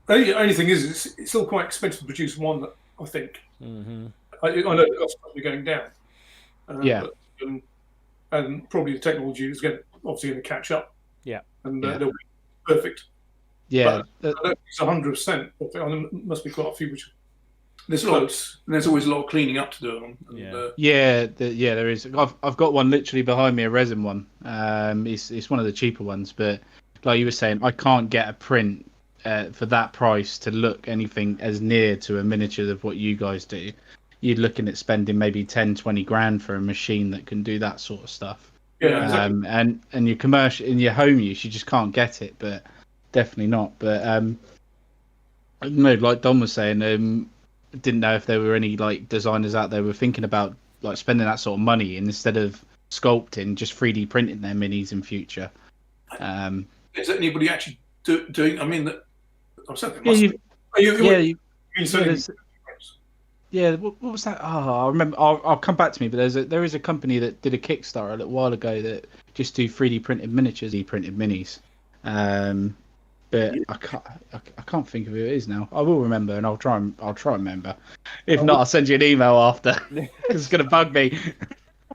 the only thing is, it's still quite expensive to produce one, I think. Mm-hmm. I know the cost might be going down. But, and probably the technology is obviously going to catch up. Yeah. And they'll be perfect. Yeah, but I don't think it's 100%. There must be quite a few which there's always a lot of cleaning up to do on them. There is. I've got one literally behind me, a resin one. It's one of the cheaper ones, but like you were saying, I can't get a print for that price to look anything as near to a miniature of what you guys do. You're looking at spending maybe 10, 20 grand for a machine that can do that sort of stuff. Yeah, exactly. And your commercial in your home use, you just can't get it. But definitely not. But no, like Don was saying, didn't know if there were any like designers out there who were thinking about like spending that sort of money instead of sculpting, just 3D printing their minis in future. Is there anybody actually doing? I mean, I'm saying what was that? Oh, I remember. I'll come back to me. But there is a company that did a Kickstarter a little while ago that just do 3D printed miniatures, 3D printed minis. But I can't think of who it is now. I will remember, and I'll try and remember. If not, I'll send you an email after. It's going to bug me.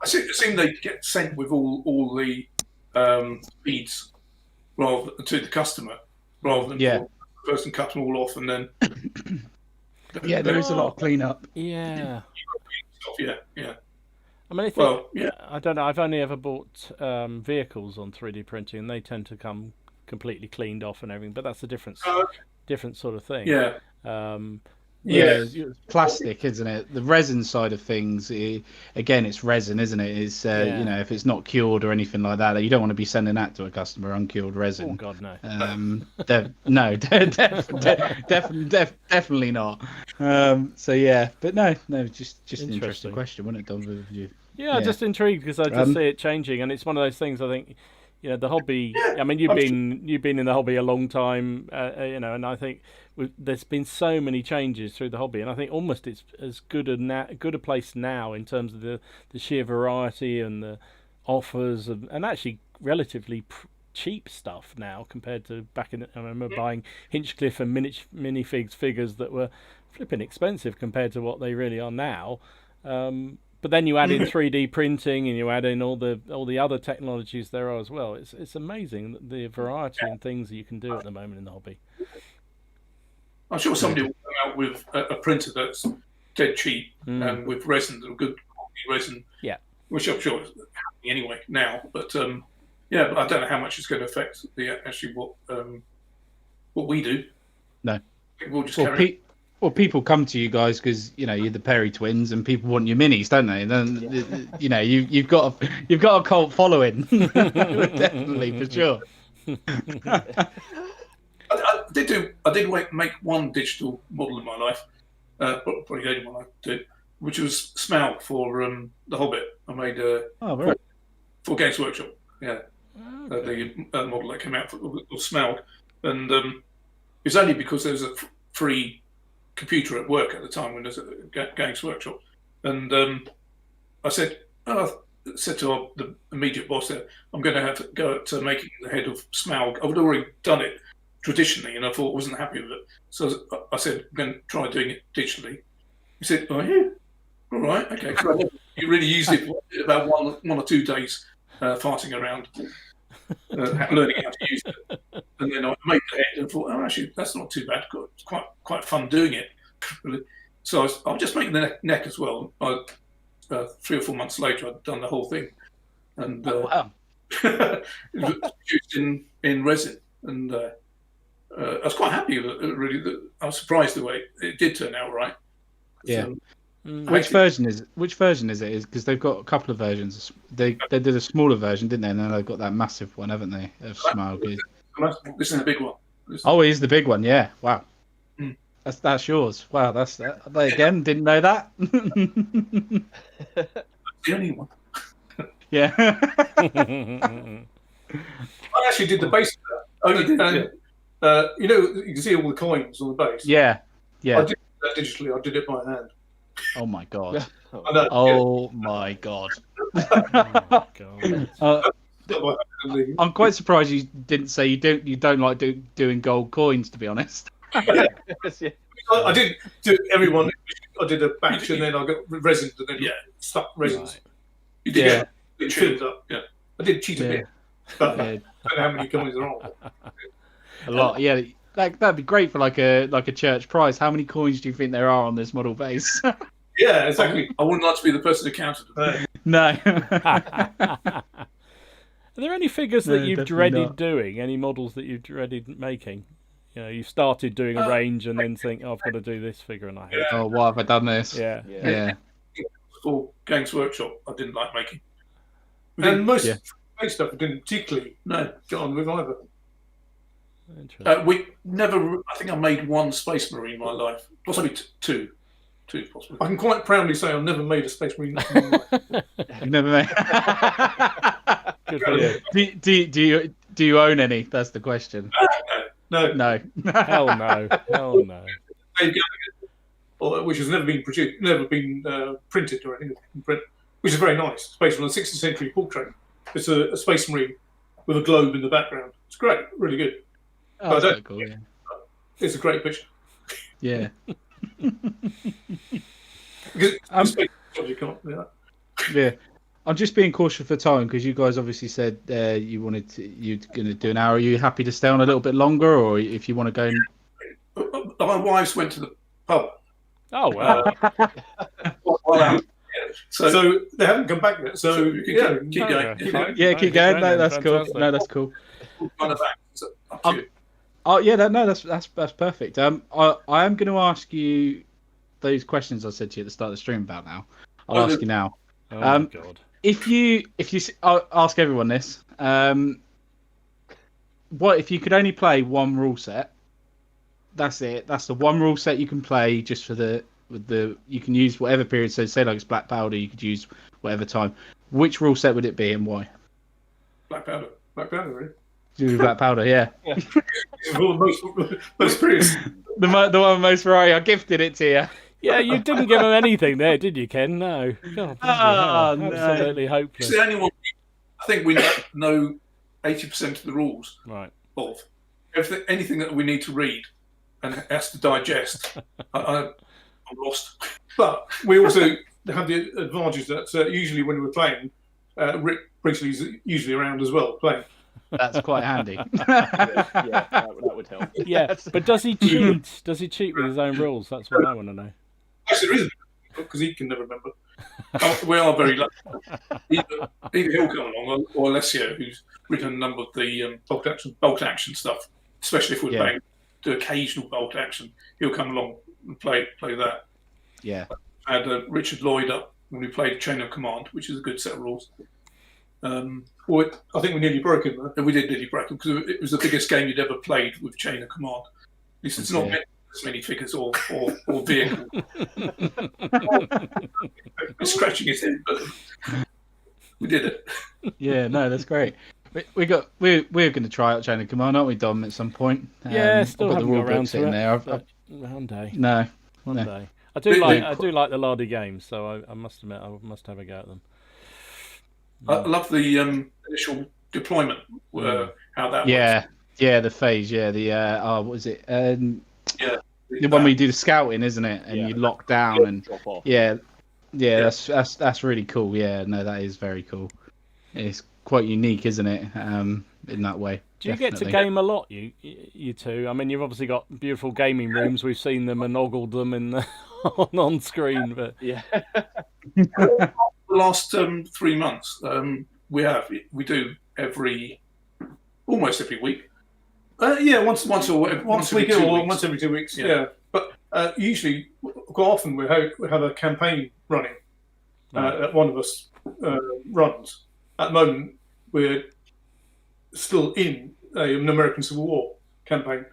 I assume they get sent with all the feeds to the customer, rather than the person cut them all off and then. There is a lot of cleanup. Yeah. Yeah. I mean, I don't know. I've only ever bought vehicles on 3D printing, and they tend to come completely cleaned off and everything. But that's a different sort of thing. Yeah. Plastic, isn't it? The resin side of things, again, it's resin, isn't it? It's if it's not cured or anything like that, you don't want to be sending that to a customer, uncured resin. Oh God, no. Definitely not. But no, just an interesting question, wasn't it, Don? With you? Yeah, just intrigued because I just see it changing, and it's one of those things. I think, the hobby. I mean, you've been in the hobby a long time, and I think there's been so many changes through the hobby, and I think almost it's as good a place now in terms of the sheer variety and the offers and actually relatively cheap stuff now compared to back in. I remember buying Hinchcliffe and minifigs figures that were flipping expensive compared to what they really are now. But then you add in 3D printing, and you add in all the other technologies there are as well. It's amazing the variety and things that you can do at the moment in the hobby. I'm sure somebody will come out with a printer that's dead cheap and with resin, good quality resin. Yeah. Which I'm sure is happening anyway now. But but I don't know how much it's going to affect what we do. No. We'll just carry Well, people come to you guys because you're the Perry twins, and people want your minis, don't they? And then you've got a cult following, definitely for sure. I did make one digital model in my life, probably the only one I did, which was Smaug for The Hobbit. I made for Games Workshop. Yeah, the model that came out was Smaug, and it's only because there was a free computer at work at the time when there was a Games Workshop, and I said to the immediate boss there, I'm going to have to go to making the head of Smaug. I would already done it traditionally, and I thought I wasn't happy with it. So I said, I'm going to try doing it digitally. He said, oh, yeah, all right, okay. You really used it for about one or 2 days farting around, learning how to use it. And then I made the head and thought, oh, actually, that's not too bad. It's quite fun doing it. So I was just making the neck as well. 3 or 4 months later, I'd done the whole thing. And wow. It was produced in resin. And I was quite happy with it, really. I was surprised the way it did turn out right. Yeah. Which version is it? Because they've got a couple of versions. They did a smaller version, didn't they? And then they've got that massive one, haven't they? Of Smaug. This is the big one. Oh, it is the big one. Yeah. Wow. That's yours. Wow. They again didn't know that. The only one. Yeah. I actually did the base of that. Oh, you did? You can see all the coins on the base. Yeah. I did that digitally. I did it by hand. Oh my god. Oh my god. Oh, God. I'm quite surprised you didn't say you don't like doing gold coins, to be honest. Yes, yeah. I did do everyone. I did a batch and then I got resin and then stuck resins. Right. You did It filled up. Yeah, I did cheat a bit, but I don't know how many coins are on. A lot. Yeah. That'd be great for like a church prize. How many coins do you think there are on this model base? Yeah, exactly. I wouldn't like to be the person who counted them. No. Are there any figures that you've definitely dreaded not. doing? Any models that you've dreaded making? You started doing a range and then think, I've got to do this figure, and I hate it. Oh, why have I done this? Yeah. For Games Workshop, I didn't like making. And most base stuff I didn't particularly get on with either. Interesting. We never. I think I made one Space Marine in my life, possibly two possibly. I can quite proudly say I've never made a Space Marine. You've never made. Good for you. Do you own any? That's the question. No. Hell no. Hell no. Which has never been produced, never been printed or anything in print, which is very nice. It's based on a 16th century portrait. It's a Space Marine with a globe in the background. It's great, really good. Oh, that's quite cool. Yeah. It's a great picture. Yeah. Because you can't do that. Yeah. I'm just being cautious for time because you guys obviously said you're going to do an hour. Are you happy to stay on a little bit longer, or if you want to go? My wives went to the pub. Oh wow. So they haven't come back yet. So keep going. Yeah, keep going. No, that's cool. Fantastic. No, that's cool. Up to you. Oh yeah, that's perfect. I am going to ask you those questions I said to you at the start of the stream about now. I'll ask you now. Oh my God. If you, I'll ask everyone this. What if you could only play one rule set? That's it. That's the one rule set you can play just for you can use whatever period. So say like it's Black Powder, you could use whatever time. Which rule set would it be and why? Black Powder. Black Powder, really. Black Powder, yeah. Most periods. The one most variety. I gifted it to you. Yeah, you didn't give him anything there, did you, Ken? No. God, no. Absolutely hopeless. It's the only one I think we know 80% of the rules of. Anything that we need to read and has to digest, I'm lost. But we also have the advantage that usually when we're playing, Rick Priestley's usually around as well playing. That's quite handy. That would help. Yeah, but does he cheat? Does he cheat with his own rules? That's what I want to know. Yes, there isn't, because he can never remember. We are very lucky. Either he'll come along or Alessio, who's written a number of the bolt action stuff, especially if we're playing the occasional bolt action. He'll come along and play that. Yeah. I had Richard Lloyd up when we played Chain of Command, which is a good set of rules. Well, I think we nearly broke it, though. And we did nearly break them because it was the biggest game you'd ever played with Chain of Command. At least it's not meant as many figures or vehicles. He's scratching his head, but we did it. Yeah, no, that's great. We're going to try out Chain of Command, aren't we, Dom? At some point. Yeah, still I've got haven't the rule got around books to in it. there. One day. No. One No. day. I do like the Lardy games, so I must admit I must have a go at them. I love the initial deployment, how that works. Yeah, the phase. Yeah, the what was it? The one where you do the scouting, isn't it? And you lock down and drop off. yeah. That's really cool. Yeah, no, that is very cool. It's quite unique, isn't it? In that way. Do you get to game a lot, you two? I mean, you've obviously got beautiful gaming rooms. We've seen them and ogled them on screen, but Yeah. The last 3 months, we do almost every week. Once a week every or 2 weeks. once every 2 weeks. Yeah. Yeah, but usually, quite often we have a campaign running that one of us runs. At the moment, we're still in an American Civil War campaign,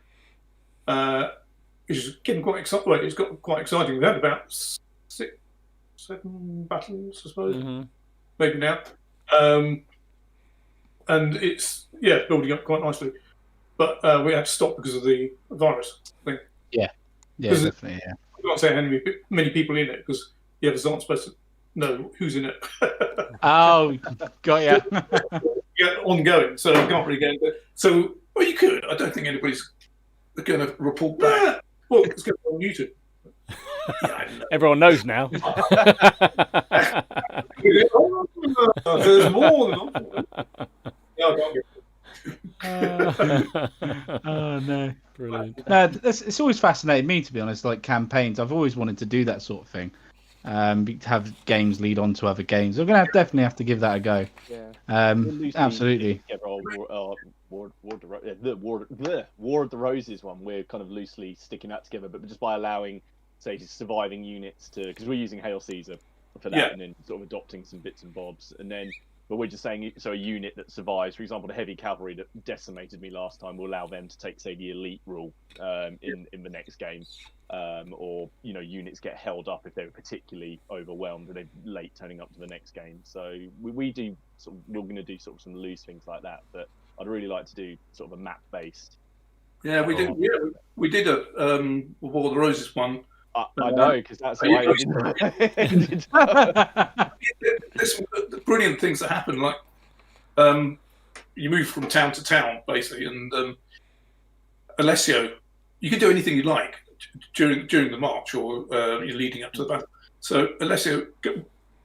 which is getting quite exciting. Well, it's got quite exciting. We've had about 7 battles, I suppose, maybe now, and it's building up quite nicely. But we had to stop because of the virus thing. Yeah, definitely. Yeah. We can't say how many people in it because the others aren't supposed to know who's in it. Oh, got ya. Ongoing, so you can't really get into it. So, Well, you could. I don't think anybody's going to report back. well, it's going to be on YouTube. everyone knows now. There's more than one. Yeah, I can't get Oh no, Brilliant. no! It's always fascinated me, to be honest. Like campaigns, I've always wanted to do that sort of thing. To have games lead on to other games. We're gonna definitely have to give that a go. Yeah. Absolutely. War of the Roses one. We're kind of loosely sticking that together, but just by allowing, say, surviving units to, because we're using Hail Caesar for that, and then sort of adopting some bits and bobs, and then. But we're just saying, so a unit that survives, for example, the heavy cavalry that decimated me last time, will allow them to take, say, the elite rule in the next game, or units get held up if they were particularly overwhelmed and they're late turning up to the next game. So we do we're going to do sort of some loose things like that, but I'd really like to do sort of a map based. Yeah, we did. Yeah, we did a War of the Roses one. I know, because that's why I did. There's brilliant things that happen, like you move from town to town, basically, and Alessio, you can do anything you like during the march or you're leading up to the battle. So Alessio,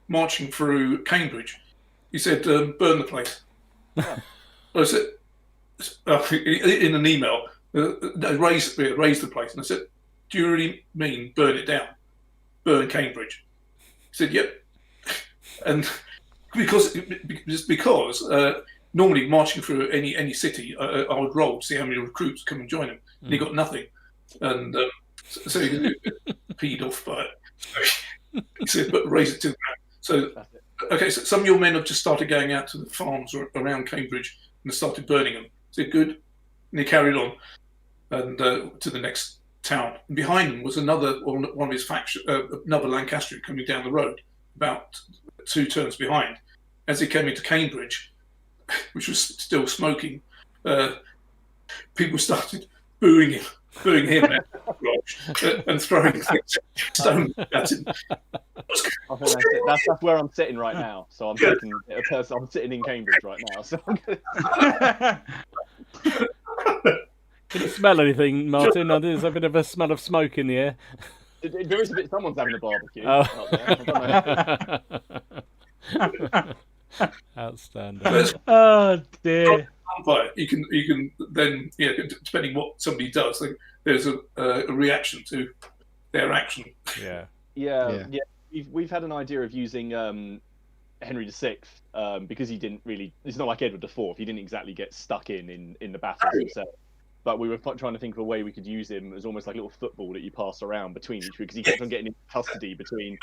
marching through Cambridge, he said, burn the place. Yeah. I said, in an email, raise the place. And I said, do you really mean burn it down? Burn Cambridge? He said, yep. And because normally marching through any city, I would roll to see how many recruits come and join him. And he got nothing. And so he was peed off by it. So he said, but raise it to the ground. So, okay, so some of your men have just started going out to the farms around Cambridge and they started burning them. He said, good. And he carried on and to the next town. And behind him was one of his faction, another Lancastrian coming down the road, about 2 turns behind. As he came into Cambridge, which was still smoking, people started booing him and throwing stones at him. I think that's where I'm sitting right now. So I'm I'm sitting in Cambridge right now. So Can you smell anything, Martin? There's a bit of a smell of smoke in the air. there is a bit. Someone's having a barbecue. Oh. Out there. Outstanding. Oh dear. You can then, depending what somebody does, there's a reaction to their action. Yeah. We've had an idea of using Henry VI because he didn't really. It's not like Edward IV. He didn't exactly get stuck in the battles himself. but we were trying to think of a way we could use him as almost like a little football that you pass around between each, because he kept on getting in custody between.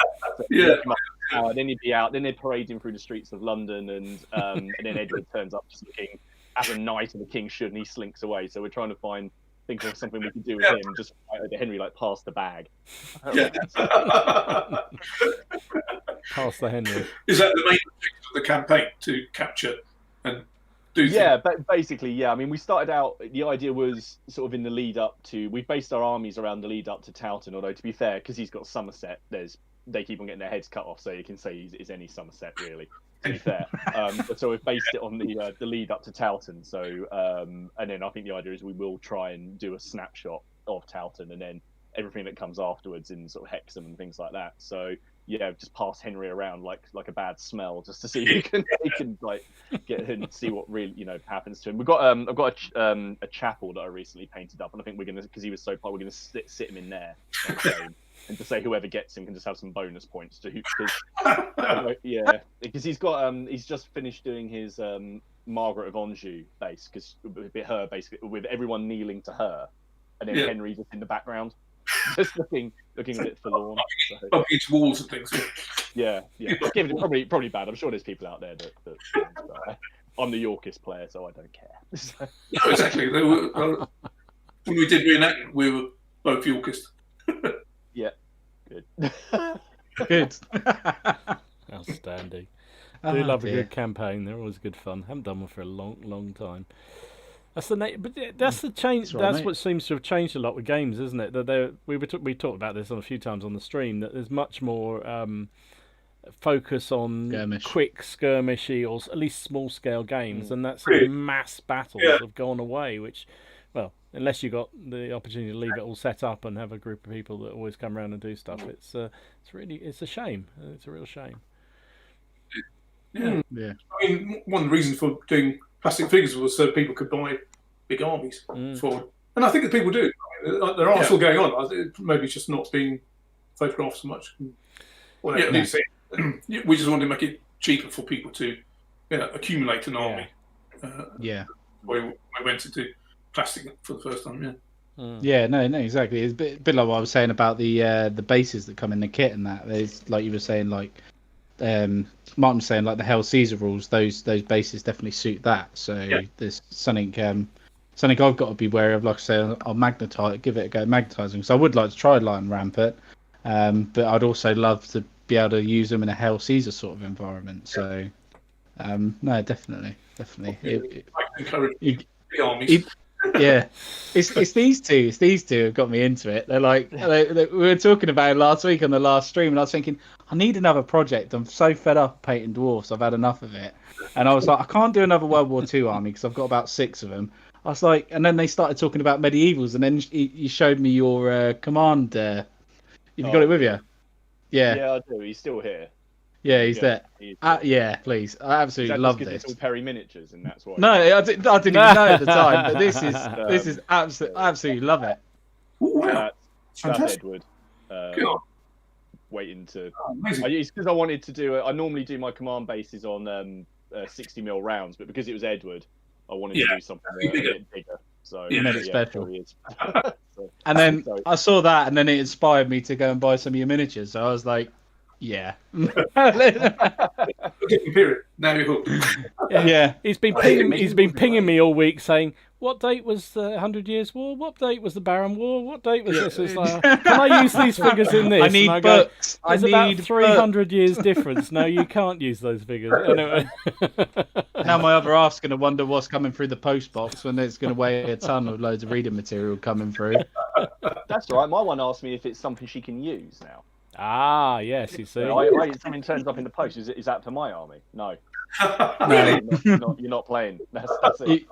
Then he'd be out. Then they'd parade him through the streets of London, and then Edward turns up just looking as a knight and a king should, and he slinks away. So we're trying to think of something we could do with him, just Henry like pass the bag. Pass the Henry. Is that the main objective of the campaign, to capture and do things? Yeah, but basically, yeah. I mean, we started out. The idea was sort of in the lead up to. We based our armies around the lead up to Towton. Although to be fair, because he's got Somerset, they keep on getting their heads cut off, so you can say he's any Somerset really. To be fair, so we've based it on the lead up to Towton. So and then I think the idea is we will try and do a snapshot of Towton, and then everything that comes afterwards in sort of Hexham and things like that. So yeah, just pass Henry around like a bad smell, just to see who can like get and see what really happens to him. We've got I've got a chapel that I recently painted up, and I think we're gonna, because he was so far, we're gonna sit him in there, and to say whoever gets him can just have some bonus points to who. Because he's got he's just finished doing his Margaret of Anjou base, because her basically with everyone kneeling to her, and then Henry just in the background. Just looking a bit forlorn. Bumping into walls and things. Yeah. Probably bad. I'm sure there's people out there that I'm the Yorkist player, so I don't care. No, exactly. When we did reenactment, we were both Yorkist. Yeah, good. Good. Outstanding. I do love a good campaign. They're always good fun. Haven't done one for a long time. That's but that's the change. That's what seems to have changed a lot with games, isn't it? That we talked about this on a few times on the stream. That there's much more focus on quick skirmishy or at least small scale games, and that's mass battles have gone away. Which, well, unless you got the opportunity to leave it all set up and have a group of people that always come around and do stuff, it's a shame. It's a real shame. Yeah. I mean, one of the reasons for doing plastic figures was so people could buy big armies for, and I think that people do. There are still going on. Maybe it's just not being photographed so much. We just wanted to make it cheaper for people to accumulate an army. We went to do plastic for the first time. Yeah, no, exactly. It's a bit like what I was saying about the bases that come in the kit and that. There's, like you were saying, like Martin was saying, like the Hell Caesar rules. Those bases definitely suit that. So there's something I've got to be wary of. Like I say, I'll magnetize, give it a go, magnetizing. So I would like to try Lion Rampart, but I'd also love to be able to use them in a Hell Caesar sort of environment. So no, definitely. I encourage big armies. It's these two. Have got me into it. They're like we were talking about it last week on the last stream, and I was thinking I need another project. I'm so fed up painting dwarfs. I've had enough of it, and I was like, I can't do another World War II army because I've got about 6 of them. I was like, and then they started talking about medievals, and then you showed me your command. Have you got it with you? Yeah, I do. He's still here. Yeah, he's there. Please. I absolutely love this. It's all Perry miniatures, and that's why. No, I didn't even know at the time, but this is absolutely love it. Wow, that's Edward. Waiting to. It's because I wanted to do. I normally do my command bases on 60mm rounds, but because it was Edward, I wanted to do something a bit bigger. So you made it special. And then I saw that, and then it inspired me to go and buy some of your miniatures. So I was like, yeah. Period. Now you're hooked. Yeah. He's been pinging me all week saying, what date was the 100 Years' War? What date was the Baron War? What date was this? It's like, can I use these figures in this? I need books. There's about 300 years difference. No, you can't use those figures. Now my other half's going to wonder what's coming through the post box when it's going to weigh a ton of loads of reading material coming through. That's all right. My one asked me if it's something she can use now. Ah, yes, you see. Something turns up in the post. Is that for my army? No. No. You're not playing. That's it.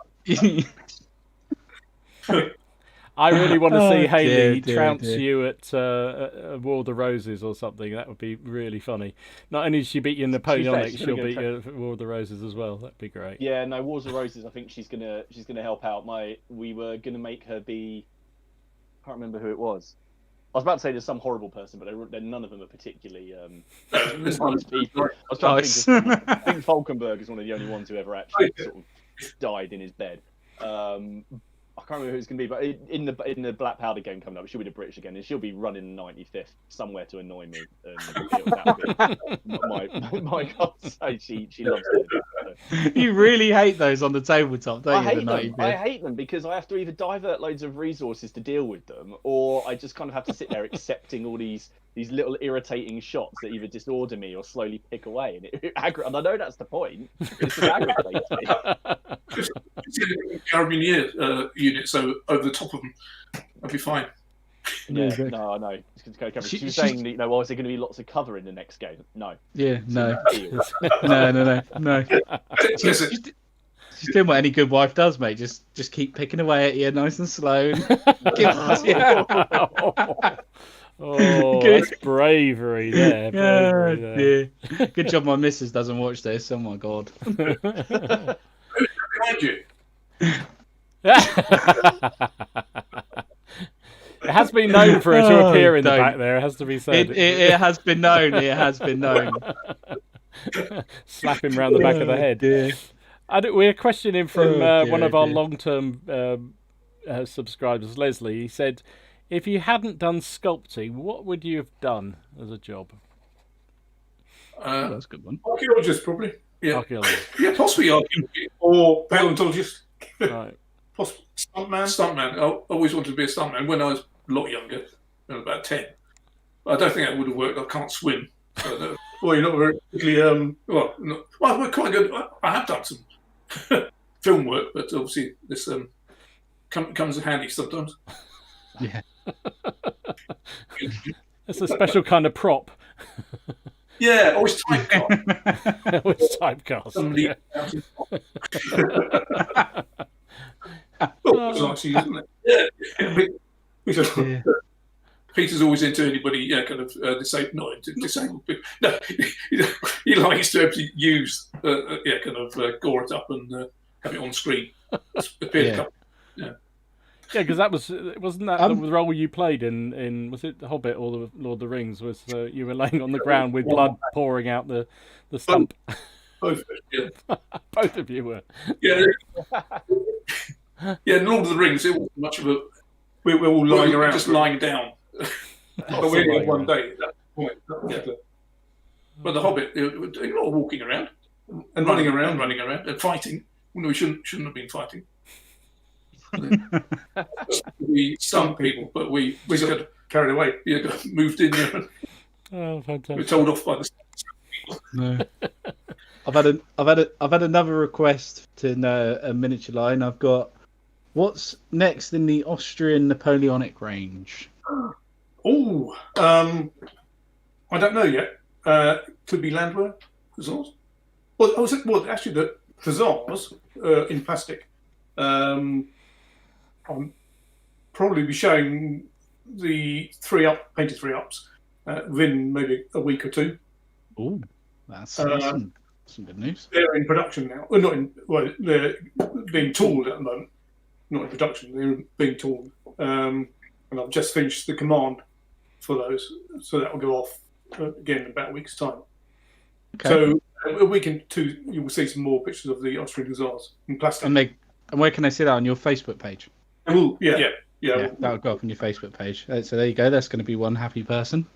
I really want to see Hayley trounce you at War of the Roses or something. That would be really funny. Not only does she beat you in Napoleonics, she'll beat you at War of the Roses as well. That'd be great. Yeah, no, Wars of the Roses. I think she's gonna help out. We were gonna make her be. I can't remember who it was. I was about to say there's some horrible person, but none of them are particularly nice people. I was trying to think. I think Falkenberg is one of the only ones who ever actually sort of died in his bed. I can't remember who it's going to be, but in the Black Powder game coming up, she'll be the British again, and she'll be running 95th somewhere to annoy me. My God, so she loves it. So. You really hate those on the tabletop, don't you? I hate them because I have to either divert loads of resources to deal with them, or I just kind of have to sit there accepting all these little irritating shots that either disorder me or slowly pick away, and and I know that's the point. It's just aggravates me. Just Carabinier unit, so over the top of them, I'll be fine. Yeah, no, I know. She was saying, is there going to be lots of cover in the next game? No. Yeah, no. No. She's doing what any good wife does, mate. Just keep picking away at you, nice and slow. Oh, that's bravery there. Bravery there. Good job my missus doesn't watch this. Oh my God. Behind you. It has been known for her to appear in the back there, it has to be said. It has been known. It has been known. Slap him round the back of the head. We're questioning from one of our long-term subscribers, Leslie. He said, if you hadn't done sculpting, what would you have done as a job? That's a good one. Archaeologist, probably. Yeah. Archaeologist. Yeah, possibly archaeologist. Or paleontologist. Right. Possibly stuntman. Stuntman. I always wanted to be a stuntman when I was a lot younger, about 10. I don't think that would have worked. I can't swim. So well, you're not very particularly. we're quite good. I have done some film work, but obviously this comes in handy sometimes. Yeah. It's a special kind of prop. Yeah, always typecast. Always typecast. Somebody it's actually, isn't it? Yeah. Peter's always into anybody, kind of disabled people. No, he likes to actually use, kind of gore it up and have it on screen. Yeah, because wasn't that the role you played in was it The Hobbit or the Lord of the Rings? Was you were laying on the ground with blood pouring out the stump? Both, yeah. Both of you were. Yeah. Yeah, Lord of the Rings, it wasn't much of a. We were all lying around, just lying down. But we only had one day at that point. But the Hobbit, a lot of walking around and running around and fighting. Well, no, we shouldn't have been fighting. We stunned people, but we got carried away. Yeah, got moved in there. Oh, fantastic! We were told off by the. No. I've had another request to know a miniature line. I've got what's next in the Austrian Napoleonic range. Oh, I don't know yet. Could be Landwehr, Hussars. Well, actually, the Hussars in plastic. I'll probably be showing the painted 3-ups within maybe a week or two. Oh, that's some good news. They're in production now. Well, they're being tooled at the moment. Not in production. They're being tooled. And I've just finished the command for those, so that will go off again in about a week's time. Okay. So a week and two, you will see some more pictures of the Austrian Hussars in plastic. And where can I see that on your Facebook page? Yeah, that'll go up on your Facebook page. So there you go. That's going to be one happy person.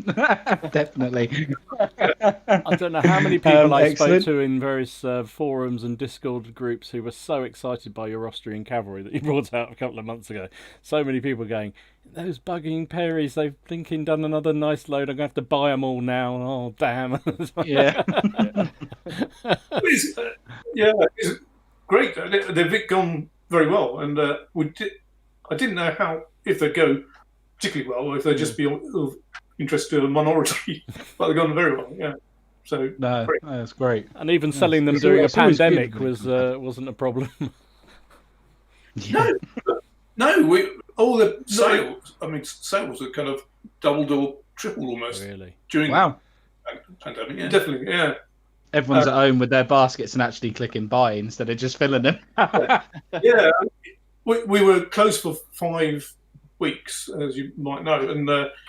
Definitely. I don't know how many people I spoke to in various forums and Discord groups who were so excited by your Austrian cavalry that you brought out a couple of months ago. So many people going, those bugging Perrys, they've thinking done another nice load. I'm going to have to buy them all now. Oh, damn. Yeah. It's great. They've gone very well. And I didn't know if they go particularly well or if they'd just be of interest to a minority, but they've gone very well. Yeah, so that's great. And even selling them during a pandemic wasn't a problem. No, all the sales. I mean, sales are kind of doubled or tripled almost. Really? During the pandemic. Yeah. Definitely. Yeah. Everyone's at home with their baskets and actually clicking buy instead of just filling them. Yeah. We were closed for 5 weeks, as you might know, and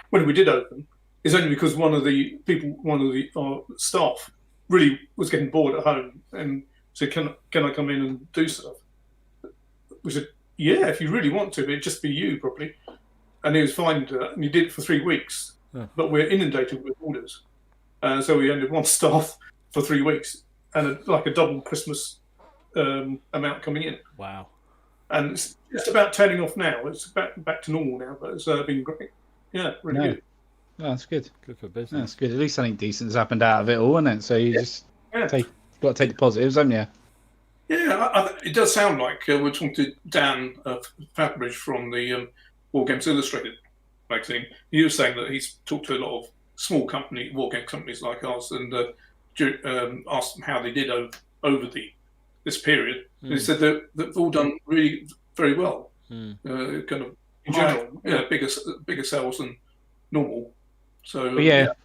when we did open, it's only because one of the staff really was getting bored at home and said, "Can I come in and do stuff?" We said, Yeah, if you really want to, it'd just be you probably. And he was fine to that, and he did it for 3 weeks. Yeah. But we're inundated with orders, so we ended one staff for 3 weeks, and like a double Christmas amount coming in. Wow. And it's just about turning off now. It's back to normal now, but it's been great. Yeah, really good. Oh, that's good. Good for business. That's good. At least something decent has happened out of it all, isn't it? So you just got to take the positives, haven't you? Yeah, it does sound like we're talking to Dan Fabbridge from the War Games Illustrated magazine. He was saying that he's talked to a lot of small war game companies like ours and asked them how they did over this period. And he said that they've all done really very well. Kind of in general, bigger sales than normal. So overall,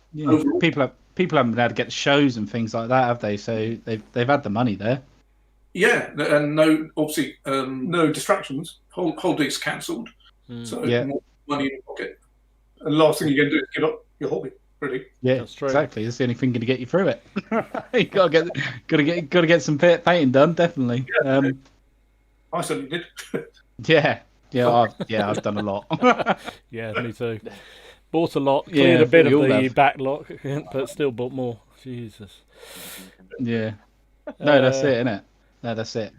people haven't been able to get shows and things like that, have they? So they've had the money there. Yeah, and obviously no distractions. Holidays cancelled, so more money in the pocket. And the last thing you're going to do is give up your hobby, really. Yeah, that's true. Exactly. That's the only thing going to get you through it. You got to get some painting done, definitely. Yeah, I certainly did. I've done a lot. Yeah, me too. Bought a lot, cleared a bit of the backlog, but still bought more. Jesus. Yeah. No, that's it, isn't it? No, that's it.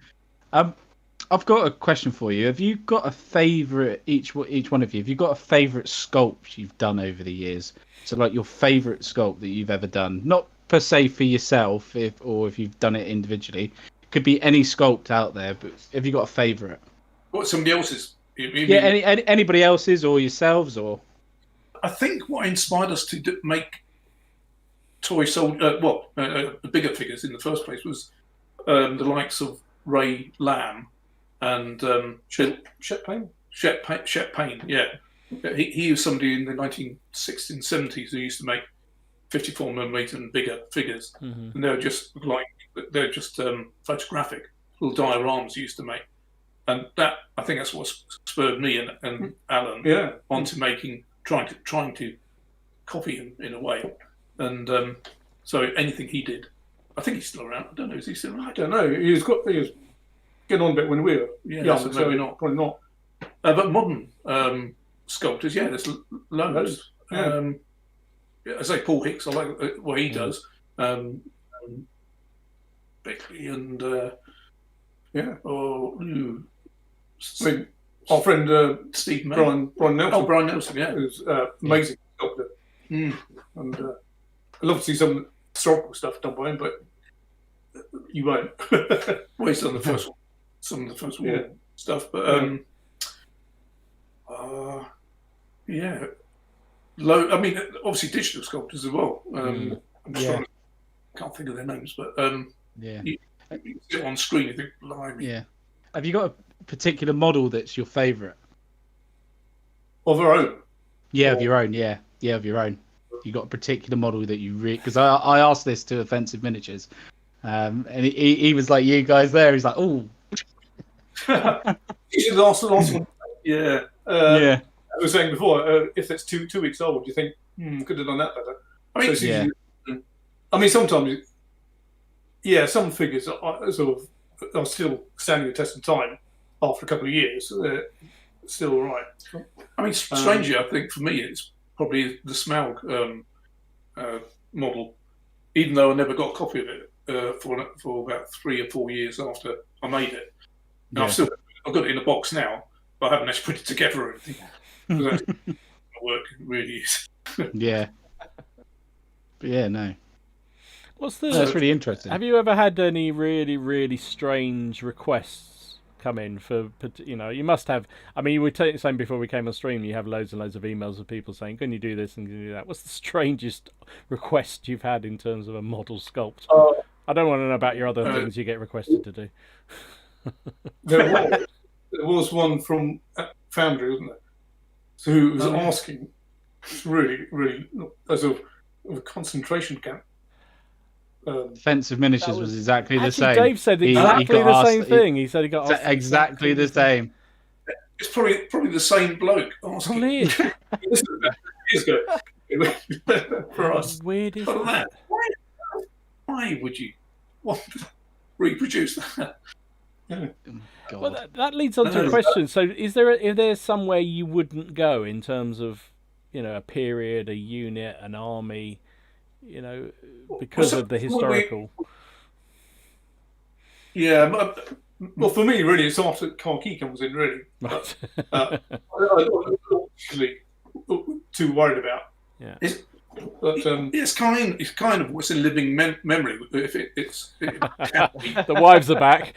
I've got a question for you. Have you got a favourite, each one of you, have you got a favourite sculpt you've done over the years? So like your favourite sculpt that you've ever done? Not per se for yourself, if you've done it individually. It could be any sculpt out there, but have you got a favourite? What, somebody else's? Anybody else's or yourselves or? I think what inspired us to make toy the bigger figures in the first place was the likes of Ray Lamb and Shep Payne. Shep Payne, yeah. He was somebody in the 1960s and 70s who used to make 54mm and bigger figures, and they're just photographic little dioramas he used to make, and I think that's what spurred me and Alan onto trying to copy him in a way, and so anything he did, I think he's still around. I don't know, is he still around? I don't know. He was getting on a bit when we were young, so maybe not. Probably not. But modern sculptors, there's loads. Yeah. I say Paul Hicks. I like what he does. Beckley and our friend Steve Brian Nelson. Oh, Brian Nelson, who's amazing sculptor. And I'd love to see some historical stuff done by him, but you won't. Well, he's done some of the first war stuff, but I mean, obviously digital sculptors as well. I can't think of their names, but you sit on screen, you think, blimey. Yeah. Have you got a particular model that's your favourite? Of our own? Yeah, of your own. Yeah, of your own. You got a particular model that you because I asked this to Offensive Miniatures, and he was like, you guys there. He's like, oh. You should ask the last one. Yeah. I was saying before, if it's two weeks old, you think, could have done that better. I mean, sometimes, some figures are still standing the test of time after a couple of years. So they're still all right. I mean, strangely, I think for me, it's probably the Smaug model, even though I never got a copy of it for about 3 or 4 years after I made it. And I've got it in a box now, but I haven't actually put it together or anything. That's work, it really is. Yeah. But no. That's really interesting. Have you ever had any really, really strange requests come in for, you must have, I mean, you were saying before we came on stream, you have loads and loads of emails of people saying, can you do this and can you do that? What's the strangest request you've had in terms of a model sculpt? I don't want to know about your other things you get requested to do. There was one from Foundry, wasn't there? So who was asking, really, really, as of a concentration camp. Offensive Miniatures was exactly the same. Dave said exactly the same thing. He said he got asked exactly the same. It's probably the same bloke asking. Probably is. Years ago. For us. Weird is that? Why would you want to reproduce that? God. Well, that leads on to a question. So, is there somewhere you wouldn't go in terms of, a period, a unit, an army, because of the historical? Yeah, well, for me, really, it's after Kharkiv comes in, really. Right. I'm not actually too worried about. Yeah. But, it's kind of what's in living memory. If it's the wives are back.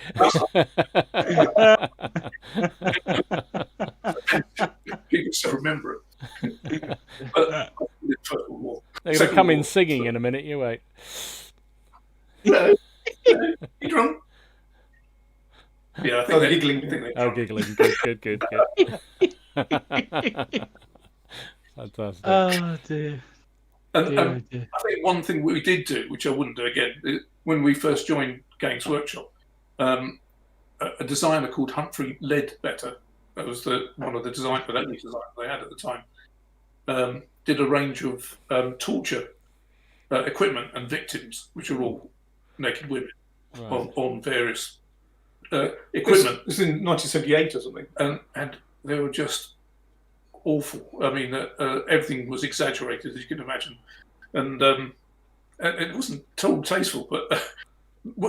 People still remember it. But, they're going to come in singing in a minute. You wait. You drunk? Yeah, I think they're giggling. Giggling. Good. Fantastic. Oh dear. And dear. I think one thing we did do, which I wouldn't do again, when we first joined Games Workshop, a designer called Humphrey Ledbetter, that was one of the design, but only design they had at the time, did a range of torture equipment and victims, which are all naked women on various equipment. This is in 1978 or something. And they were just awful. I mean, everything was exaggerated, as you can imagine, and it wasn't total tasteful. But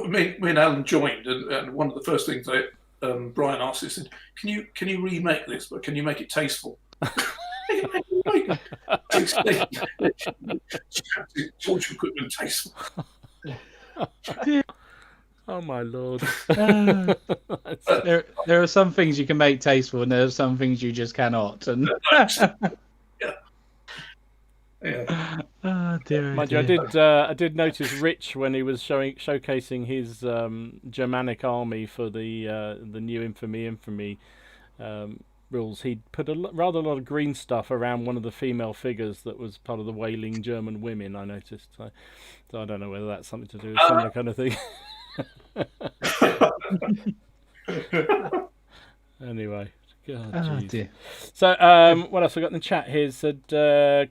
me and Alan joined, and one of the first things that Brian asked us, said, "Can you remake this? But can you make it tasteful?" Torture equipment tasteful. Oh my lord! There are some things you can make tasteful, and there are some things you just cannot. And yeah. Oh dear. Mind you, I did notice Rich when he was showcasing his Germanic army for the new Infamy rules. He'd put rather a lot of green stuff around one of the female figures that was part of the wailing German women. I noticed. So I don't know whether that's something to do with similar kind of thing. Anyway, God, dear. So, what else I got in the chat here? Said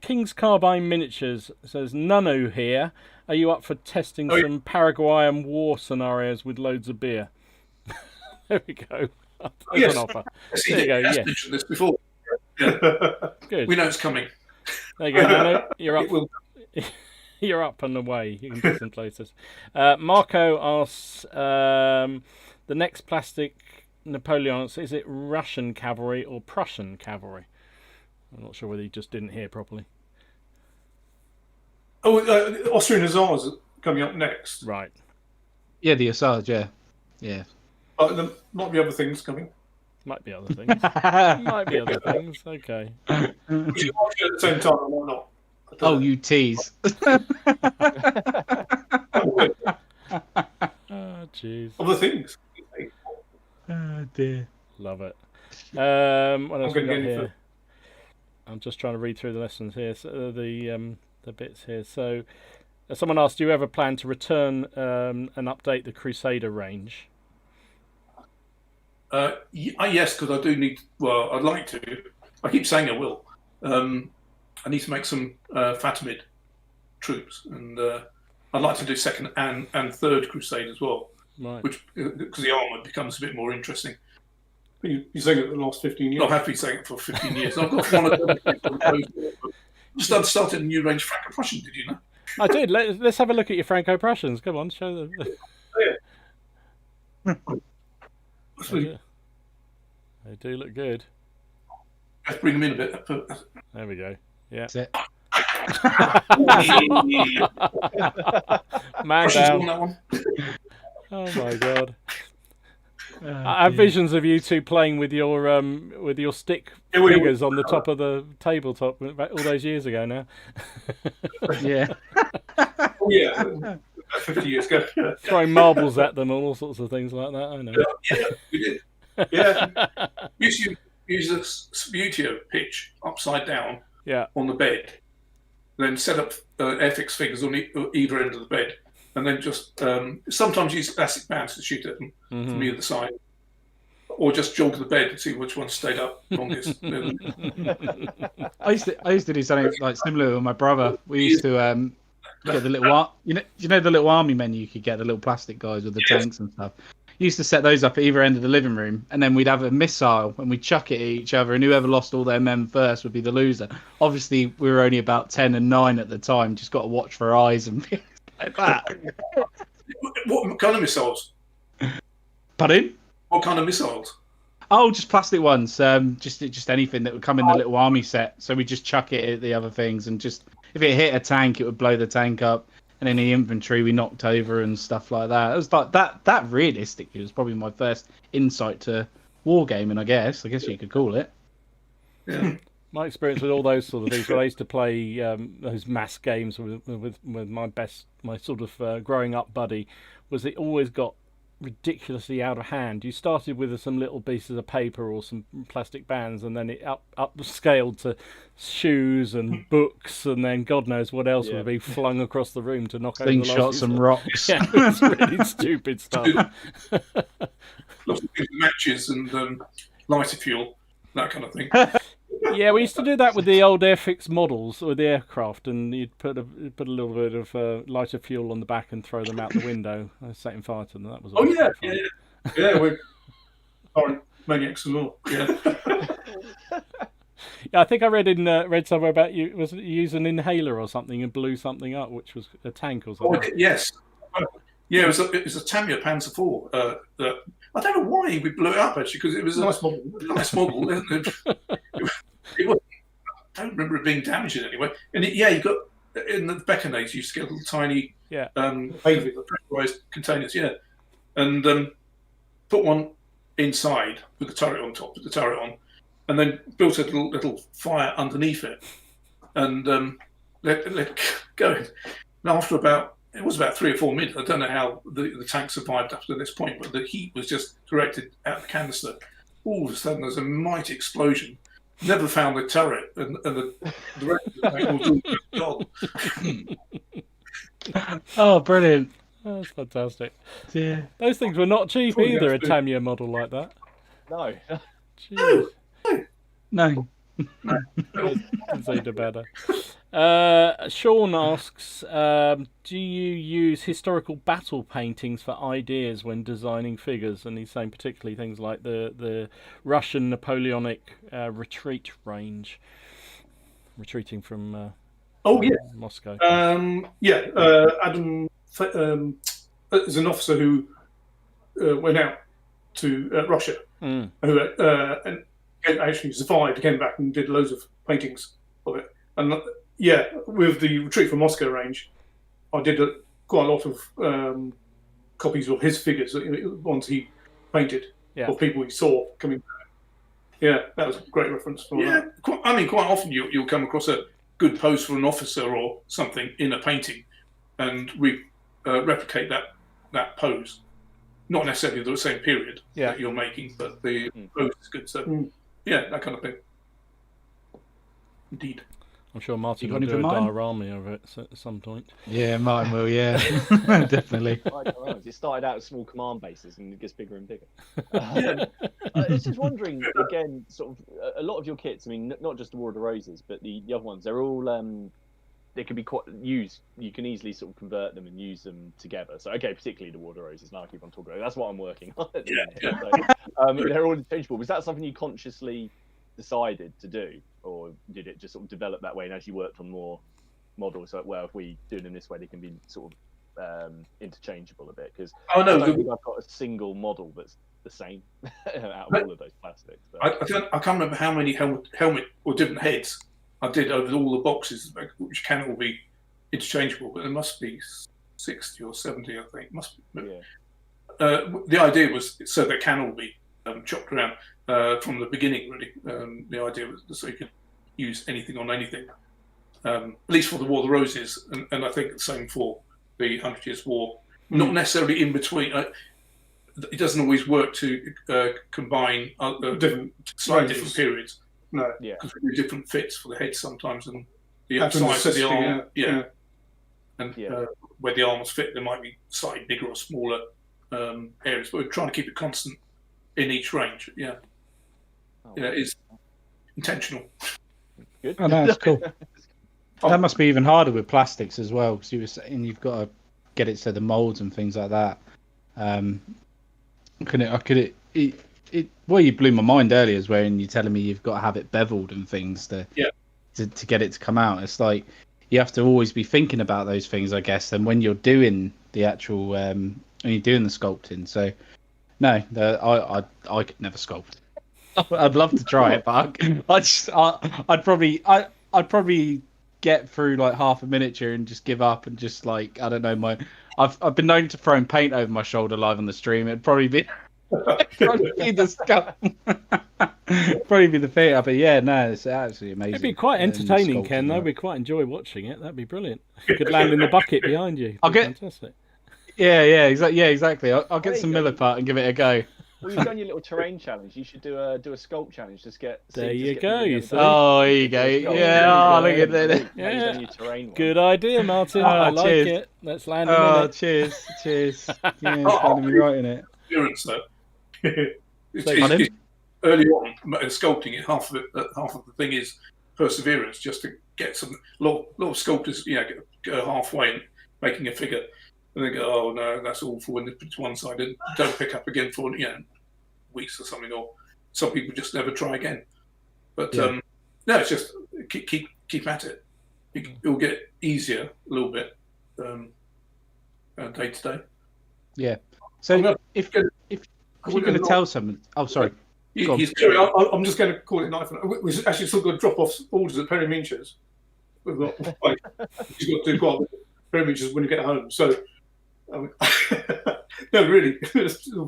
King's Carbine Miniatures says Nunu here. Are you up for testing some Paraguayan war scenarios with loads of beer? There we go. There's an offer. There you go. Yes, Yeah. mentioned this before. Yeah. Good. We know it's coming. There you go. Nunu. You're up. You're up and away. You can do some places. Marco asks, the next plastic Napoleons, is it Russian cavalry or Prussian cavalry? I'm not sure whether he just didn't hear properly. Austrian Hussars are coming up next. Right. Yeah, the Assad, yeah. There might be other things coming. Might be other things. Might be other things. Okay. Which you might do at the same time, or might not. Oh, you tease. Oh, jeez. Other things. Oh, dear. Love it. What else we got getting here? I'm just trying to read through the lessons here. So the bits here. So, someone asked, do you ever plan to return and update the Crusader range? Yes, because I do need. Well, I'd like to. I keep saying I will. I need to make some Fatimid troops, and I'd like to do second and third Crusade as well. Right. Which, because the armour becomes a bit more interesting. You're saying it the last 15 years? I have been saying it for 15 years. I've got one of them. Just started a new range, FrancoPrussian. Did you know? I did. Let's have a look at your Franco-Prussians. Come on, show them. They do look good. Let's bring them in a bit. There we go. Yeah. That's it. Man down. That one. Oh my god. I have visions of you two playing with your stick figures on the top of the tabletop all those years ago now. Yeah. Oh, yeah. 50 years ago. Throwing marbles at them and all sorts of things like that. I know. Yeah, we did. Yeah. Use a Sputio pitch upside down on the bed. Then set up FX figures on either end of the bed. And then just sometimes use plastic bands to shoot at them from either side. Or just jog the bed and see which one stayed up longest. I used to do something like similar with my brother. We used to get the little the little army men you could get, the little plastic guys with the tanks and stuff. used to set those up at either end of the living room, and then we'd have a missile and we'd chuck it at each other, and whoever lost all their men first would be the loser. Obviously, we were only about 10 and 9 at the time. Just got to watch for eyes and things like that. What kind of missiles? Pardon? What kind of missiles? Oh, just plastic ones. Just anything that would come in the little army set. So we just chuck it at the other things, and just if it hit a tank, it would blow the tank up. And any infantry we knocked over and stuff like that. It was like that realistically was probably my first insight to wargaming, I guess you could call it. Yeah. My experience with all those sort of things, when I used to play those mass games with my sort of growing up buddy, was it always got ridiculously out of hand. You started with some little pieces of paper or some plastic bands, and then it upscaled to shoes and books, and then God knows what else would be flung across the room to knock over the Slingshots and rocks. Yeah, it's really stupid stuff. Lots of matches and lighter fuel, that kind of thing. Yeah, we used to do that with the old Airfix models with the aircraft, and you'd put a little bit of lighter fuel on the back and throw them out the window, setting fire to them. That was we're current maniacs as well. Yeah. Yeah, I think I read somewhere about you use an inhaler or something and blew something up, which was a tank or something. Oh, yes. Yeah, it was a Tamiya Panzer IV. I don't know why we blew it up actually, because it was Nice model. Nice model. I don't remember it being damaged in any way. And you got in the Beckonades, you used to get little tiny pressurized containers, and put one inside with the turret on top, put the turret on, and then built a little fire underneath it, and let go. And after it was about 3 or 4 minutes. I don't know how the tank survived up to this point, but the heat was just directed at the canister. All of a sudden, there's a mighty explosion. Never found the turret, and the rest of the tank was all gone. Oh, brilliant! That's fantastic. Yeah, those things were not cheap either. A Tamiya model like that. No. No. Consider better. Sean asks, do you use historical battle paintings for ideas when designing figures? And he's saying particularly things like the Russian Napoleonic retreat range, retreating from Moscow. Adam is an officer who went out to Russia, who and actually survived, came back and did loads of paintings of it. And with the Retreat from Moscow range, I did quite a lot of copies of his figures, ones he painted, of people he saw coming back. Yeah, that was a great reference for that. Quite often you'll come across a good pose for an officer or something in a painting, and we replicate that pose. Not necessarily the same period that you're making, but the pose is good. So, that kind of thing. Indeed. I'm sure Martin will do a diorama of it at some point. Yeah, Martin will, definitely. It started out as small command bases and it gets bigger and bigger. I was just wondering, again, sort of, a lot of your kits, I mean, not just the War of the Roses, but the other ones, they're all, they can be quite used. You can easily sort of convert them and use them together. So, particularly the War of the Roses, now I keep on talking about it. That's what I'm working on. So, they're all interchangeable. Was that something you consciously decided to do, or did it just sort of develop that way? And as you worked on more models, like, well, if we do them this way, they can be sort of interchangeable a bit. Because I don't think I've got a single model that's the same out of all of those plastics. I can't remember how many helmet or different heads I did over all the boxes, which can all be interchangeable, but there must be 60 or 70, I think. Must be. The idea was so they can all be chopped around from the beginning, really. The idea was so you could use anything on anything, at least for the War of the Roses, and I think the same for the 100 Years' War. Not necessarily in between. It doesn't always work to combine slightly different periods. No, because we do different fits for the head sometimes, and the size of the arm, and where the arms fit, there might be slightly bigger or smaller areas, but we're trying to keep it constant in each range. It's intentional. Good. Oh, no, that's cool. That must be even harder with plastics as well, because you were saying you've got to get it so the molds and things like that. You blew my mind earlier is when you're telling me you've got to have it beveled and things to get it to come out. It's like you have to always be thinking about those things, I guess. And when you're doing the actual, when you're doing the sculpting, so no, I could never sculpt. I'd love to try it, but I'd probably get through like half a miniature and just give up and just like I don't know I've been known to throw paint over my shoulder live on the stream. It'd probably be the probably be the theatre, but yeah, no, it's absolutely amazing. It'd be quite entertaining, Ken. Though we'd quite enjoy watching it. That'd be brilliant. You could land in the bucket behind you. Fantastic. Yeah, exactly. I'll get some Milliput and give it a go. Well, you've done your little terrain challenge. You should do a sculpt challenge. There you go. Here you go. Yeah, look at that. Yeah. Good idea, Martin. I like it. Let's land in it. Cheers. Yeah, it's going to be right in it. Experience though. It's early on in sculpting, half of the thing is perseverance. Just to get a lot of sculptors, go halfway and making a figure. And they go, oh no, that's awful, and they put it to one side and don't pick up again for weeks or something. Or some people just never try again. But no, it's just keep at it. It'll get easier a little bit day to day. Yeah. So if you're going to tell someone, sorry. I'm just going to call it knife. We've actually still got to drop off orders at Perry Minch's. We've got you've got to do quite a bit of Perry Minch's when you get home. So. No, really.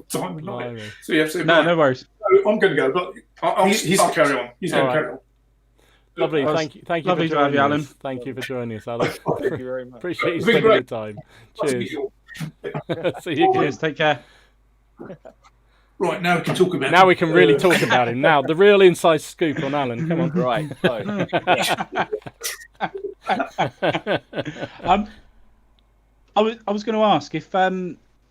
Time night. So you have to say, no worries. So I'm going to go, but I'll carry on. He's going to carry on. Lovely. Thank you. Lovely to have you, Alan. Thank you for joining us, Alan. Thank you very much. Appreciate you spending your time. Cheers. See you again. Cheers. Take care. Right, now we can talk about. Now we can really talk about him. Now the real inside scoop on Alan. Come on. Right. I was going to ask if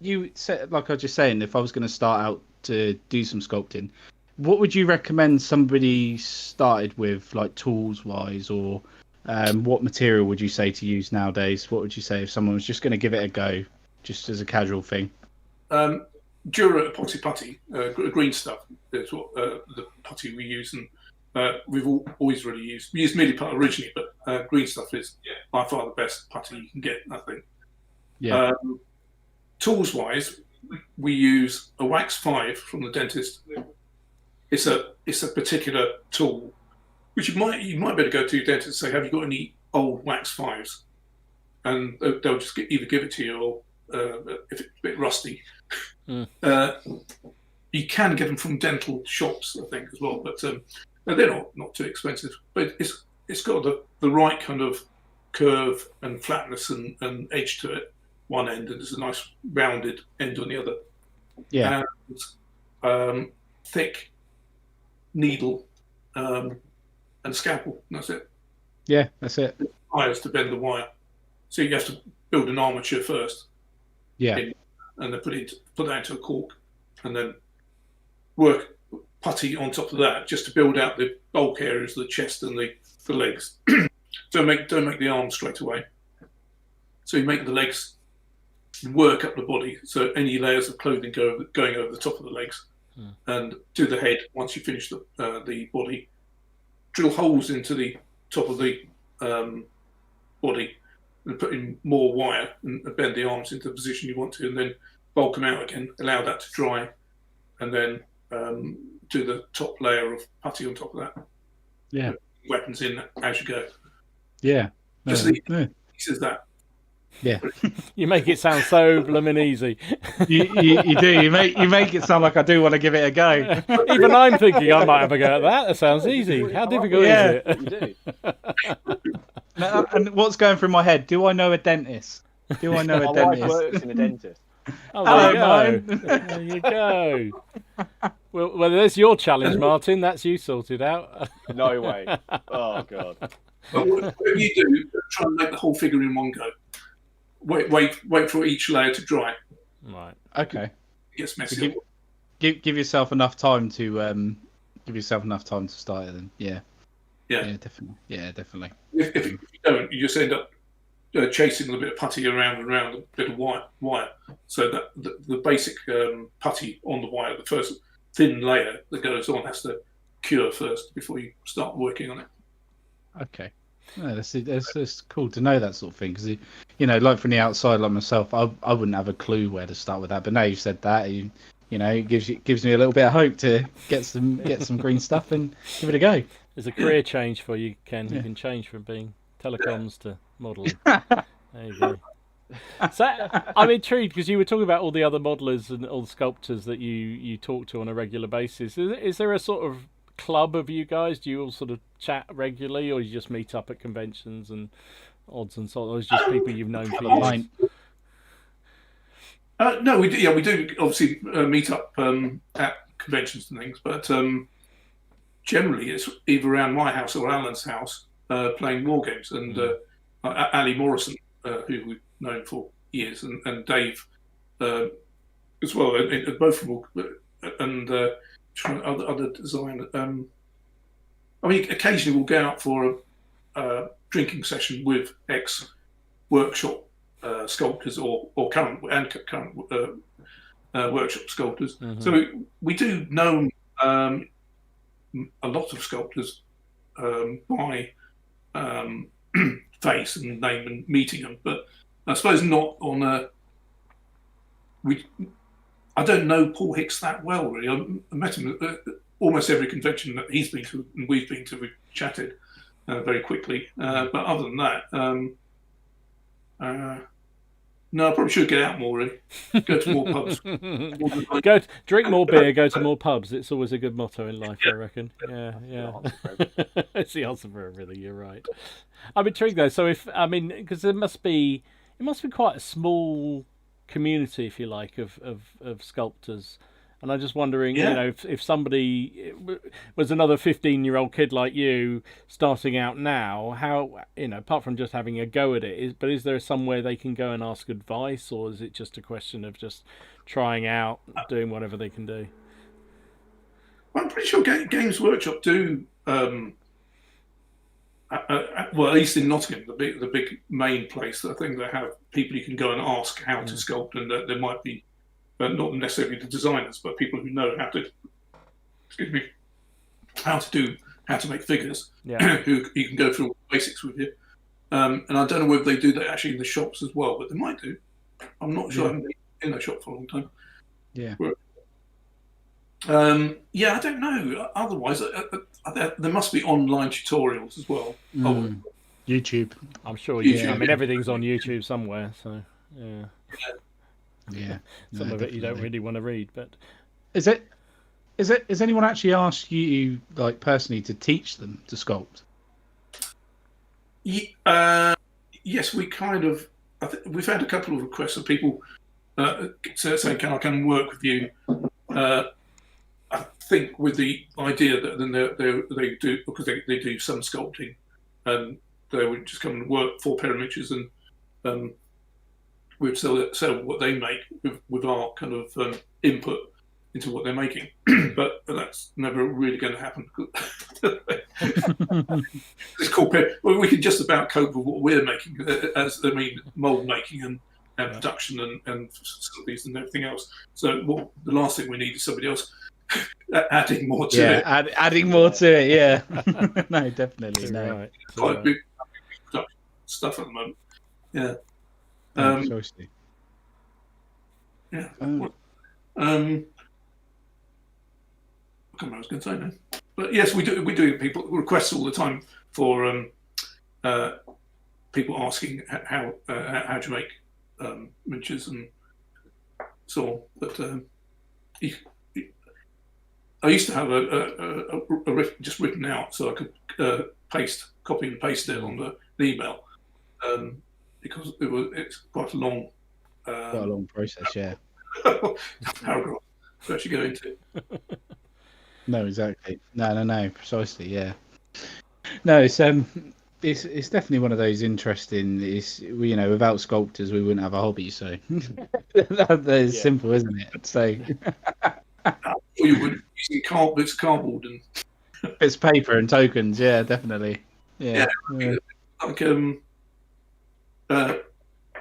you said, like I was just saying, if I was going to start out to do some sculpting, what would you recommend somebody started with, like tools wise, or what material would you say to use nowadays? What would you say if someone was just going to give it a go, just as a casual thing? Dura putty, green stuff. That's what the putty we use, and we've always really used. We used Milliput originally, but green stuff is by far the best putty you can get, I think. Yeah. Tools wise, we use a wax 5 from the dentist. It's a particular tool which you might better go to your dentist and say, have you got any old wax 5s? And they'll just either give it to you, or if it's a bit rusty, you can get them from dental shops, I think, as well. But they're not too expensive. But it's got the right kind of curve and flatness and edge to it. One end, and there's a nice rounded end on the other. Yeah. And thick needle and scalpel. And that's it. Yeah, that's it. Pliers to bend the wire. So you have to build an armature first. Yeah. And then put that into a cork, and then work putty on top of that just to build out the bulk areas, the chest and the legs. Don't make the arms straight away. So you make the legs, work up the body, so any layers of clothing going over the top of the legs, and do the head once you finish the body. Drill holes into the top of the body and put in more wire and bend the arms into the position you want to, and then bulk them out again, allow that to dry, and then do the top layer of putty on top of that. Yeah. Weapons in as you go. Yeah. Just he says that. Yeah. You make it sound so blooming easy. You do. You make it sound like I do want to give it a go. Even I'm thinking I might have a go at that. That sounds easy. How difficult is it? You do. And what's going through my head? Do I know a dentist? Do I know a My dentist? wife works in a dentist. Oh, there you go. There you go. Well, there's your challenge, Martin. That's you sorted out. No way. Oh, God. But whatever you do, try and make the whole figure in one go. Wait for each layer to dry. Right. Okay. It gets messy. Give yourself enough time to start it. Then. Yeah. Yeah. Definitely. Yeah, definitely. If you don't, you just end up chasing a bit of putty around and around a bit of wire, so that the basic putty on the wire, the first thin layer that goes on, has to cure first before you start working on it. Okay. Yeah, that's cool to know that sort of thing, because like from the outside, like myself, I wouldn't have a clue where to start with that. But now you've said that, it gives me a little bit of hope to get some green stuff and give it a go. There's a career change for you, Ken. You can change from being telecoms to modelling. There you go. So I'm intrigued, because you were talking about all the other modelers and all the sculptors that you talk to on a regular basis. Is there a sort of club of you guys? Do you all sort of chat regularly, or you just meet up at conventions and odds and so on, or is it just people you've known for years? No, we do obviously meet up at conventions and things, but generally it's either around my house or Alan's house, playing war games. And Ali Morrison, who we've known for years, and Dave as well, both of them, and other design. I mean, occasionally we'll go out for a drinking session with ex-workshop sculptors or current workshop sculptors. Mm-hmm. So we do know a lot of sculptors by face and name and meeting them, but I suppose not on a. I don't know Paul Hicks that well, really. I met him at almost every convention that he's been to and we've been to. We've chatted very quickly, but other than that, no, I probably should get out more, really. Go to more pubs. Drink more beer, go to more pubs. It's always a good motto in life, I reckon. Yeah. It's the answer for everything. You're right. I'm intrigued though. So because it must be quite a small community, if you like, of sculptors. And I'm just wondering, if somebody was another 15-year-old kid like you starting out now, how, apart from just having a go at it, is there somewhere they can go and ask advice, or is it just a question of just trying out, doing whatever they can do? Well, I'm pretty sure Games Workshop do. Well, at least in Nottingham, the big main place, I think they have people you can go and ask how to sculpt, and there might be. Not necessarily the designers, but people who know how to make figures. Yeah. Who you can go through all the basics with you. And I don't know whether they do that actually in the shops as well, but they might do. I'm not sure. I haven't been in a shop for a long time. Yeah. I don't know. Otherwise, there must be online tutorials as well. YouTube. I'm sure YouTube. I mean, everything's on YouTube somewhere. So yeah. Yeah, some of it you don't really want to read, but has anyone actually asked you, like, personally, to teach them to sculpt? Yes, we kind of. We've had a couple of requests of people saying, "Can I come and work with you?" I think with the idea that then they do, because they do some sculpting, and they would just come and work for Perimeters and. We'd sell what they make with our kind of input into what they're making, but that's never really going to happen. It's called. Well, we can just about cope with what we're making, mold making and production and facilities and everything else. So the last thing we need is somebody else adding more to it. Adding more to it. Yeah. No, definitely. No. Right. Quite big production stuff at the moment. Yeah. Yeah. I can't remember what I was going to say now. But yes, we do people requests all the time for people asking how to make miniatures and so on. But I used to have a just written out so I could copy and paste it on the email. Because it's quite a long, process, yeah. Paragraph to actually go into. No, exactly. No, precisely, yeah. No, it's definitely one of those interesting. Without sculptors, we wouldn't have a hobby. So that's simple, isn't it? So you would using bits of cardboard and bits of paper and tokens. Yeah, definitely. Yeah. Like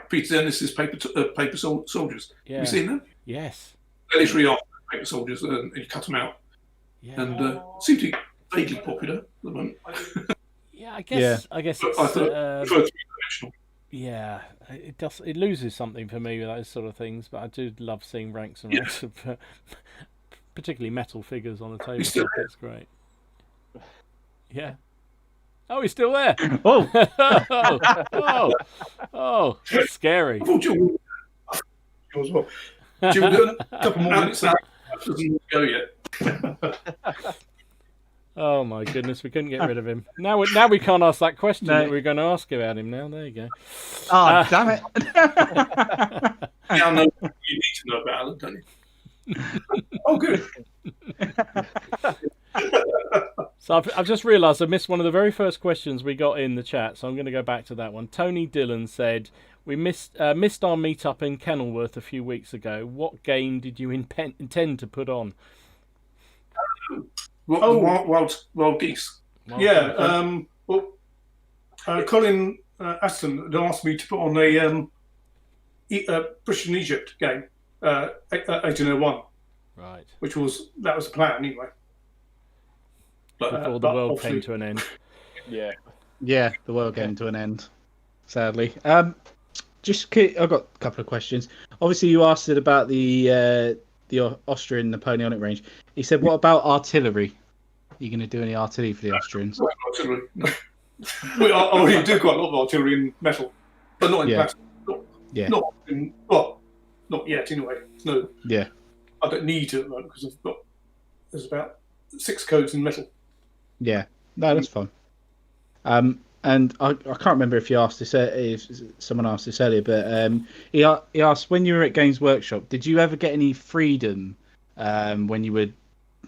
Peter Dennis's paper soldiers. Yeah. Have you seen them? Yes. They literally are paper soldiers, and you cut them out, and seem to be vaguely popular at the moment. Yeah, I guess it's. I thought three-dimensional. Yeah, it loses something for me with those sort of things, but I do love seeing ranks and ranks of, particularly metal figures on the tabletop. It's great. Yeah. Oh, he's still there. Oh, that's scary. I thought you as well. Jim, a couple more minutes. Doesn't go yet. Oh my goodness, we couldn't get rid of him. Now we can't ask that question that we were going to ask about him. Now there you go. Oh, damn it! Now I know what you need to know about Alan, don't you? Oh, good. So I've just realised I missed one of the very first questions we got in the chat, so I'm going to go back to that one. Tony Dillon said, we missed our meet-up in Kenilworth a few weeks ago. What game did you intend to put on? Wild geese. Colin Aston had asked me to put on a Prussian Egypt game, 1801. Right. That was the plan anyway. Before the world came to an end. Yeah, the world came to an end, sadly. I've got a couple of questions. Obviously, you asked it about the Austrian Napoleonic range. He said, "What about artillery? Are you going to do any artillery for the Austrians?" Artillery. We already do quite a lot of artillery in metal, but not in plastic. Not yet anyway. No. Yeah. I don't need to at the moment because there's about 6 codes in metal. Yeah. No, that's fine. And I can't remember if you asked this, if someone asked this earlier, but he asked, when you were at Games Workshop, did you ever get any freedom when you were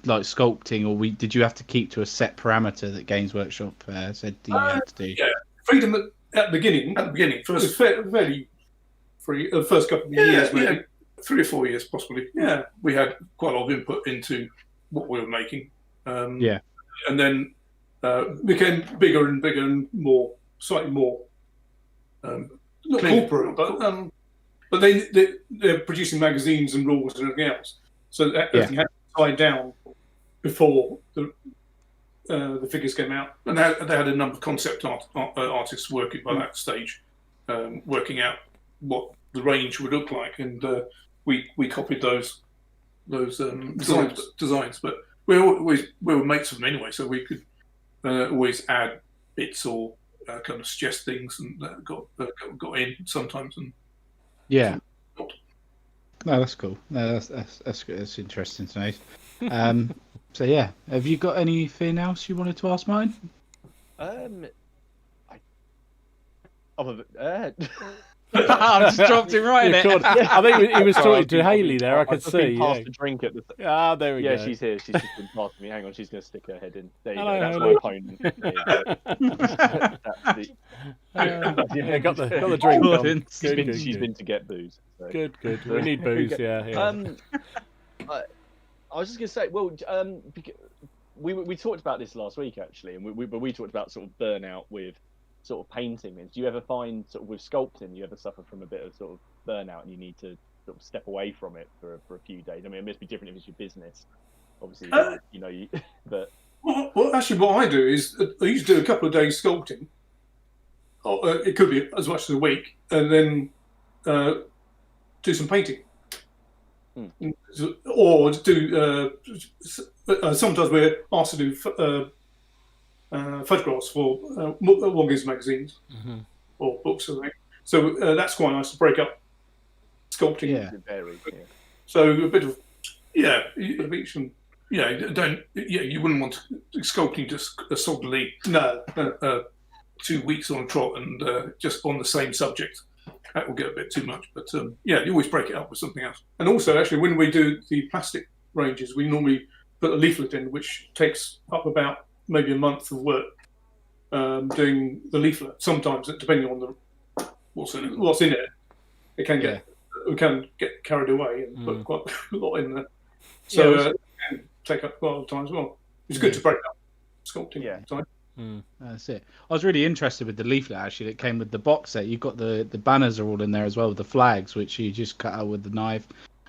like sculpting, or did you have to keep to a set parameter that Games Workshop said you had to do? Yeah, freedom at the beginning. First, fairly free. The first couple of years, maybe 3 or 4 years, possibly. Yeah, we had quite a lot of input into what we were making. And then became bigger and bigger and slightly more not corporate, but they're producing magazines and rules and everything else, so everything had to tie down before the figures came out. And they had a number of concept artists working by that stage, working out what the range would look like, and we copied those designs. But we were mates of them anyway, so we could always add bits or kind of suggest things, and got in sometimes. And no, that's cool. No, that's good. That's interesting to know. So yeah, have you got anything else you wanted to ask, Martin? I've just dropped him right in it. I think he was talking to Haley there. I could see. Passed a drink at the. There we go. Yeah, she's here. She's just been past me. Hang on, she's going to stick her head in. There you go. That's my opponent. Yeah, got the drink on. She's been to get booze. So. Good. We need booze. Yeah. I was just going to say, well, we talked about this last week actually, and we talked about sort of burnout with sort of painting. Do you ever find sort of with sculpting, you ever suffer from a bit of sort of burnout and you need to sort of step away from it for a few days? I mean, it must be different if it's your business, obviously. But well, actually, what I do is I used to do a couple of days sculpting. It could be as much as a week, and then do some painting. Or do sometimes we're asked to do photographs for Wongers magazines or books or something. So that's quite nice to break up sculpting. Yeah. So a bit of each. You wouldn't want sculpting just solidly 2 weeks on a trot and just on the same subject. That will get a bit too much, but you always break it up with something else. And also, actually, when we do the plastic ranges, we normally put a leaflet in, which takes up about maybe a month of work doing the leaflet. Sometimes, depending on what's in it, we can get carried away and put quite a lot in there. So it can take up quite a lot of time as well. It's good to break up sculpting time. That's it. I was really interested with the leaflet actually that came with the box set. You've got the banners are all in there as well with the flags, which you just cut out with the knife,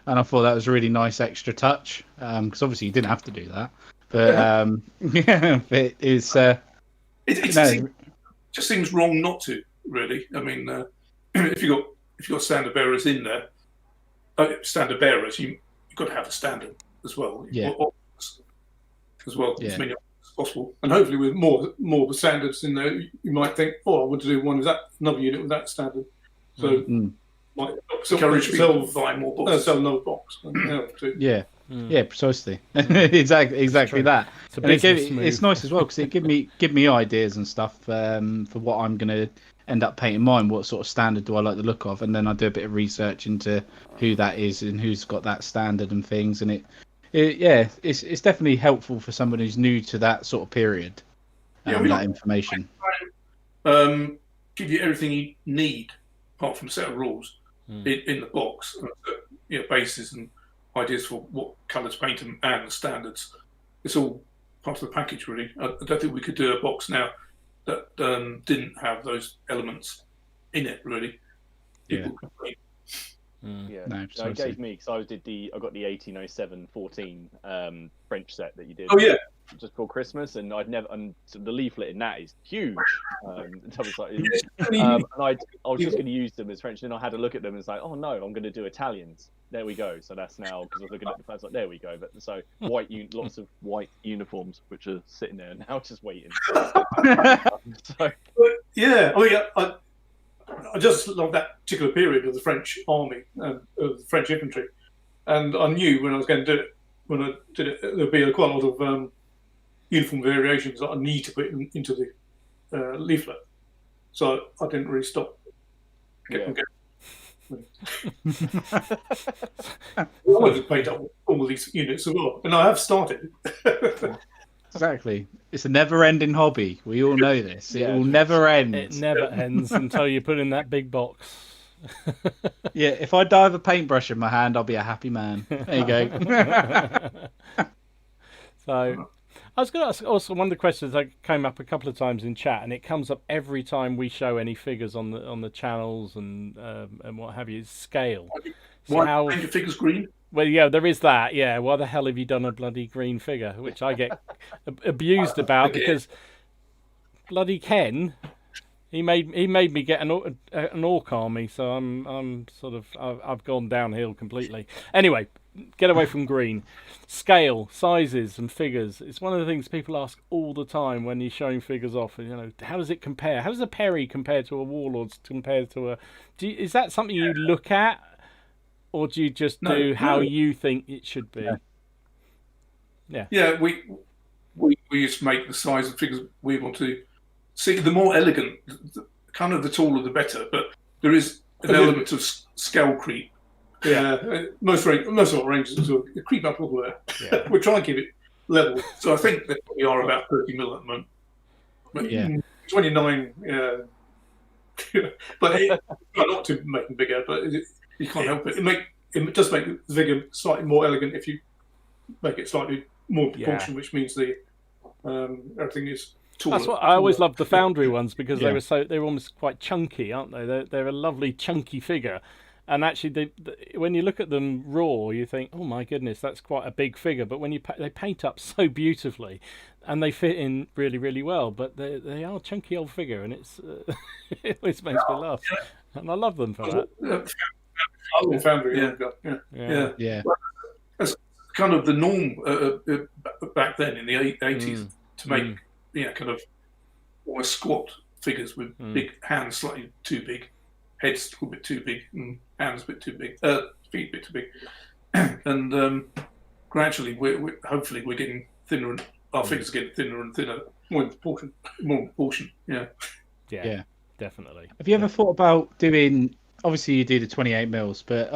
and I thought that was a really nice extra touch. Because obviously you didn't have to do that, but yeah, it is. It just seems wrong not to, really. I mean, if you got standard bearers in there, standard bearers, you've got to have a standard as well. Yeah. As well, Yeah. as many as possible, and hopefully with more of the standards in there, you might think, oh, I want to do one with that, another unit with that standard. So might encourage people to buy more boxes. Sell another box. Yeah. Yeah, precisely. exactly that. And it's nice as well because it give me ideas and stuff for what I'm gonna end up painting mine. What sort of standard do I like the look of? And then I do a bit of research into who that is and who's got that standard and things. And it's definitely helpful for someone who's new to that sort of period. That information. Give you everything you need apart from a set of rules in the box. Bases and ideas for what colours paint and the standards. It's all part of the package, really. I don't think we could do a box now that didn't have those elements in it, really. People could paint. It gave me because I got the 1807-14 French set that you did. Oh yeah, just called Christmas, and so the leaflet in that is huge. And I was just going to use them as French, and then I had a look at them and it's like, oh no, I'm going to do Italians. There we go. So that's now because I was looking at the plans, like there we go. But so lots of white uniforms which are sitting there now just waiting. I just love that particular period of the French army and of the French infantry, and I knew when I was going to do it, there'd be quite a lot of uniform variations that I need to put into the leaflet. So I didn't really stop. I wanted to paint up all these units as well, and I have started. Exactly. It's a never-ending hobby. We all know this. It will never end. It never ends until you put in that big box. Yeah, if I die with a paintbrush in my hand, I'll be a happy man. There you go. So, I was going to ask also one of the questions that came up a couple of times in chat, and it comes up every time we show any figures on the channels and what have you. Is scale. Why paint your figures green? Well, yeah, there is that. Yeah, why the hell have you done a bloody green figure? Which I get abused about because bloody Ken, he made me get an orc army, so I'm sort of I've gone downhill completely. Anyway, get away from green. Scale, sizes, and figures. It's one of the things people ask all the time when you're showing figures off. How does it compare? How does a Perry compare to a Warlord compared to a? Is that something you look at? Or do you just do how you think it should be? Yeah, we just make the size of figures we want to see. The more elegant, kind of the taller the better. But there is an element of scale creep. Yeah, most of our ranges sort of creep up a little bit. Yeah. We're trying to keep it level. So I think that we are about 30 mil at the moment. But 29. But not to make them bigger, but. You can't help it. It does make the figure slightly more elegant if you make it slightly more proportion, which means everything is taller. That's what I always loved the Foundry ones because they were almost quite chunky, aren't they? They're a lovely chunky figure, and actually when you look at them raw, you think, oh my goodness, that's quite a big figure. But when they paint up so beautifully, and they fit in really really well, but they are a chunky old figure, and it always makes me laugh, and I love them for that. Foundry, yeah. Well, that's kind of the norm back then in the 80s to make kind of almost squat figures with big hands slightly too big, heads a little bit too big, and hands a bit too big, feet a bit too big, and gradually hopefully we're getting thinner and our figures are getting thinner and thinner, more in proportion. Yeah, definitely. Have you ever thought about doing? Obviously, you do the 28 mils, but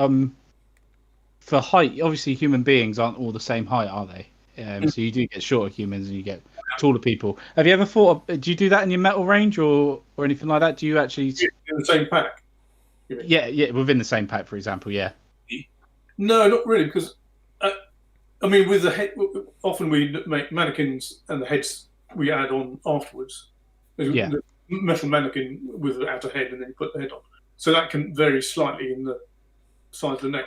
for height, obviously human beings aren't all the same height, are they? So you do get shorter humans and you get taller people. Have you ever thought? Do you do that in your metal range or anything like that? Do you actually in the same pack? Yeah, within the same pack, for example. Yeah. No, not really, because with the head, often we make mannequins and the heads we add on afterwards. There's the metal mannequin without a head, and then you put the head on. So that can vary slightly in the size of the neck.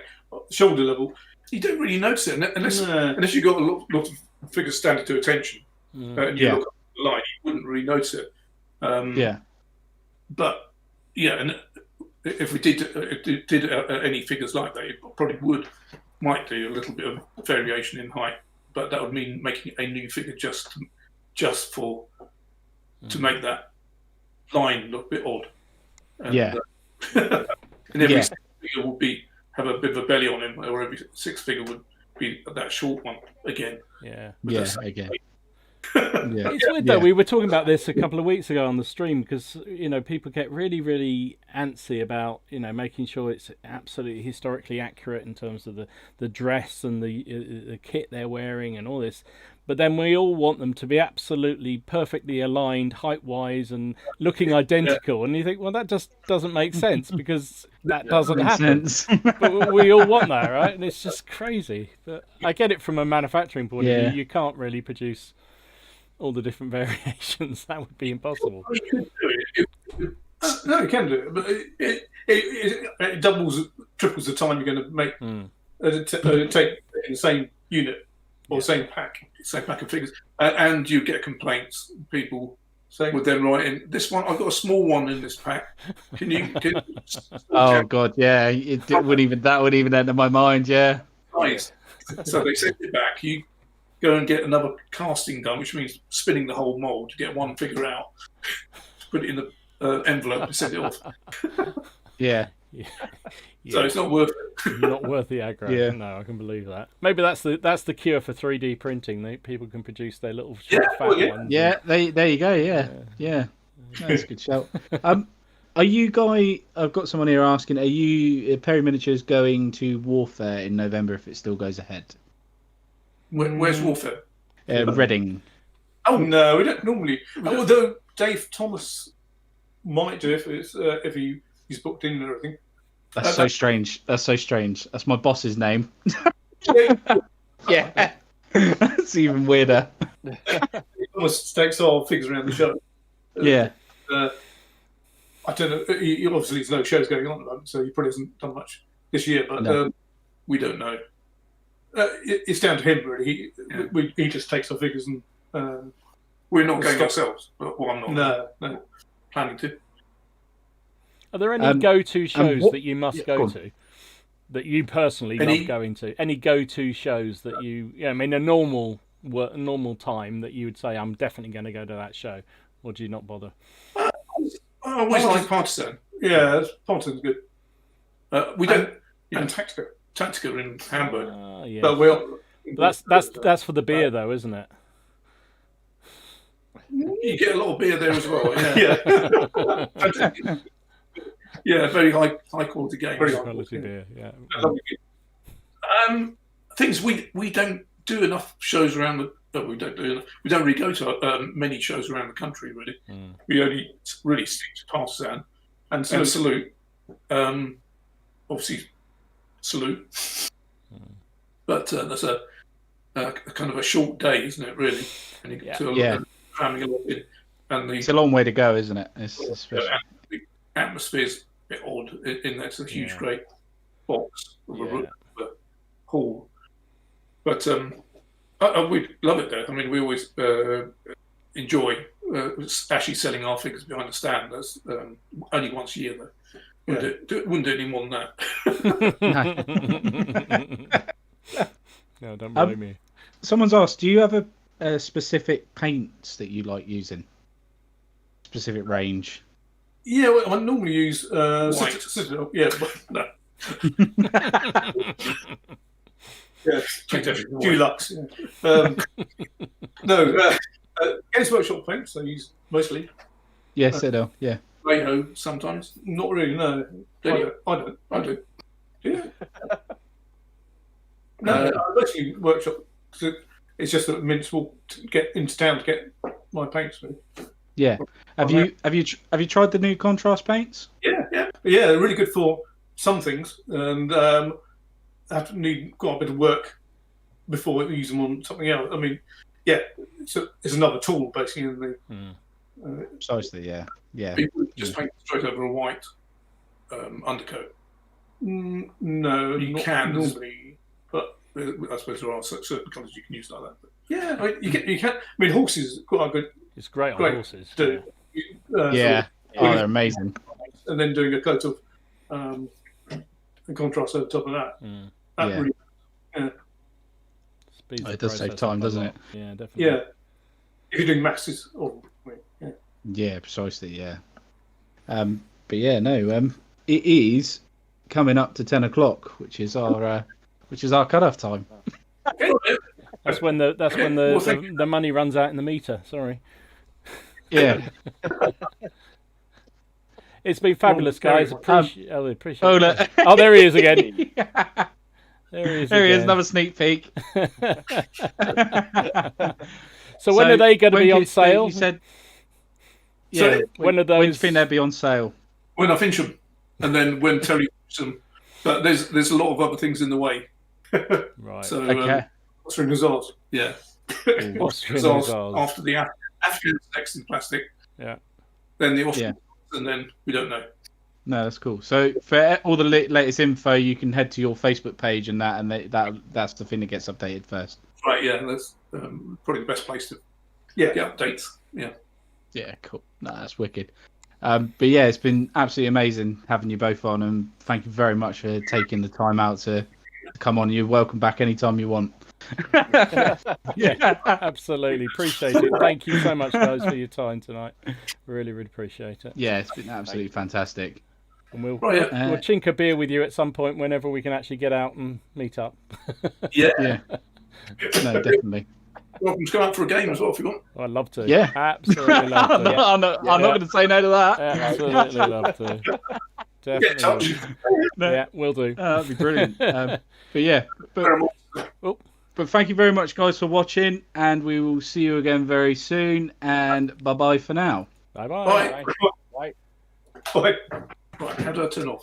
Shoulder level, you don't really notice it unless you've got a lot of figures standing to attention, and you look up the line, you wouldn't really notice it. But and if we did any figures like that, it probably might do a little bit of variation in height, but that would mean making a new figure just to make that line look a bit odd. And, and every figure would have a bit of a belly on him, or every sixth figure would be that short one again. Again. It's weird though. We were talking about this a couple of weeks ago on the stream because people get really, really antsy about making sure it's absolutely historically accurate in terms of the dress and the kit they're wearing and all this. But then we all want them to be absolutely perfectly aligned height-wise and looking identical. And you think, well, that just doesn't make sense because that doesn't happen. But we all want that, right? And it's just crazy. But I get it from a manufacturing point of view. You can't really produce all the different variations. That would be impossible. No, you can do it, but it doubles, triples the time you're going to make. Take in the same unit or same pack of figures, and you get complaints. People would then write in, "This one, I've got a small one in this pack. Can you?" Oh God, yeah, that would even enter my mind. Yeah. Nice. So they send it back. You go and get another casting done, which means spinning the whole mould to get one figure out, put it in the envelope and send it off. So it's not worth it. Not worth the aggro. No, I can believe that. Maybe that's the cure for 3D printing. People can produce their little short, fat ones. Yeah, there you go. Yeah. That's a good shout. Are you guys? I've got someone here asking. Are you Perry Miniatures going to Warfare in November if it still goes ahead? Where's Warfare? Reading. Oh no, we don't normally. Although Dave Thomas might do if he's booked in and everything. That's so strange. That's my boss's name. Yeah. That's even weirder. Thomas takes all figures around the show. I don't know. Obviously, there's no shows going on at the moment, so he probably hasn't done much this year. But we don't know. It's down to him, really. He just takes our figures and we're not going ourselves. But I'm not. No, planning to. Are there any go-to shows that you must go to? That you personally love going to? Any go-to shows that a normal time that you would say, I'm definitely going to go to that show, or do you not bother? I always like Partisan. Yeah, Partisan's good. We don't. And Tactica in Hamburg. But that's for the beer, though, isn't it? You get a lot of beer there as well. Yeah. Yeah, very high quality game. Very high quality beer. Yeah. Things we don't do enough shows around we don't really go to many shows around the country. Really, we only really stick to Partisan and Salute. Obviously, Salute. But that's a kind of a short day, isn't it? Really, and you get cramming a lot in. And it's a long way to go, isn't it? Especially. The atmosphere's a bit odd in that it's a huge, great box of a hall. But we love it there. I mean, we always enjoy actually selling our figures behind the stand. That's only once a year, though. Wouldn't do any more than that. No, don't blame me. Someone's asked, do you have a specific paints that you like using? Specific range? Yeah, well, I normally use white. No. Dulux. No, Games Workshop paints I use mostly. Yes, I do. Yeah. Rayho sometimes. Not really. No, I do. Yeah. No, I mostly Workshop. It's just that Mints will get into town to get my paints. Yeah. Have you tried the new contrast paints? Yeah. They're really good for some things, and have to need quite a bit of work before you use them on something else. I mean, yeah, it's another tool basically in the. Precisely, yeah. People just paint straight over a white undercoat. No, You not can normally. but I suppose there are certain colours you can use like that. But Yeah, I mean, you can. I mean, horses are quite good. It's great on Great. horses. Do Yeah. sort Oh, of- they're amazing. and then doing a coat of contrast over top of that. That Yeah. really, Speeds Oh, the it does save process time, up a doesn't lot. it? Yeah, definitely. yeah. If you're doing masses, yeah. Yeah, precisely, yeah. But yeah, no, it is coming up to 10 o'clock, which is our cut-off time. That's when the money runs out in the meter. Sorry. Yeah. It's been fabulous, guys. Appreciate Oh, it. look. Oh, there he is again. There he is. There he is, again. another sneak peek. So when are they going to be on sale? You said. So Yeah. when are those? When do you think they'll be on sale? when I finish them, and then when Terry finishes them, but there's a lot of other things in the way. Right. So Okay. Austrian hussars. yeah. Austrian Hussars hussars. after the Afghans next in plastic, Yeah. then the Austrian, and then we don't know. No, that's cool. So for all the latest info, you can head to your Facebook page and that's the thing that gets updated first. Right, yeah, that's probably the best place to Yeah. get updates. Yeah. Yeah, cool. No, that's wicked. But yeah, it's been absolutely amazing having you both on, and thank you very much for taking the time out to come on. You're welcome back anytime you want. Yeah, absolutely. Appreciate it. Thank you so much, guys, for your time tonight. Really, really appreciate it. Yeah, it's been absolutely fantastic. And we'll chink a beer with you at some point whenever we can actually get out and meet up. Yeah. Yeah. No, definitely. Welcome to come out for a game as well if you want. I'd love to. Yeah. Absolutely love to. I'm not going to say no to that. Absolutely love to. Get in Definitely. touch. Yeah, will do. That'd be brilliant. But yeah, Oh, but thank you very much, guys, for watching, and we will see you again very soon. And bye bye for now. bye-bye. Bye. Bye. Right, how do I turn off?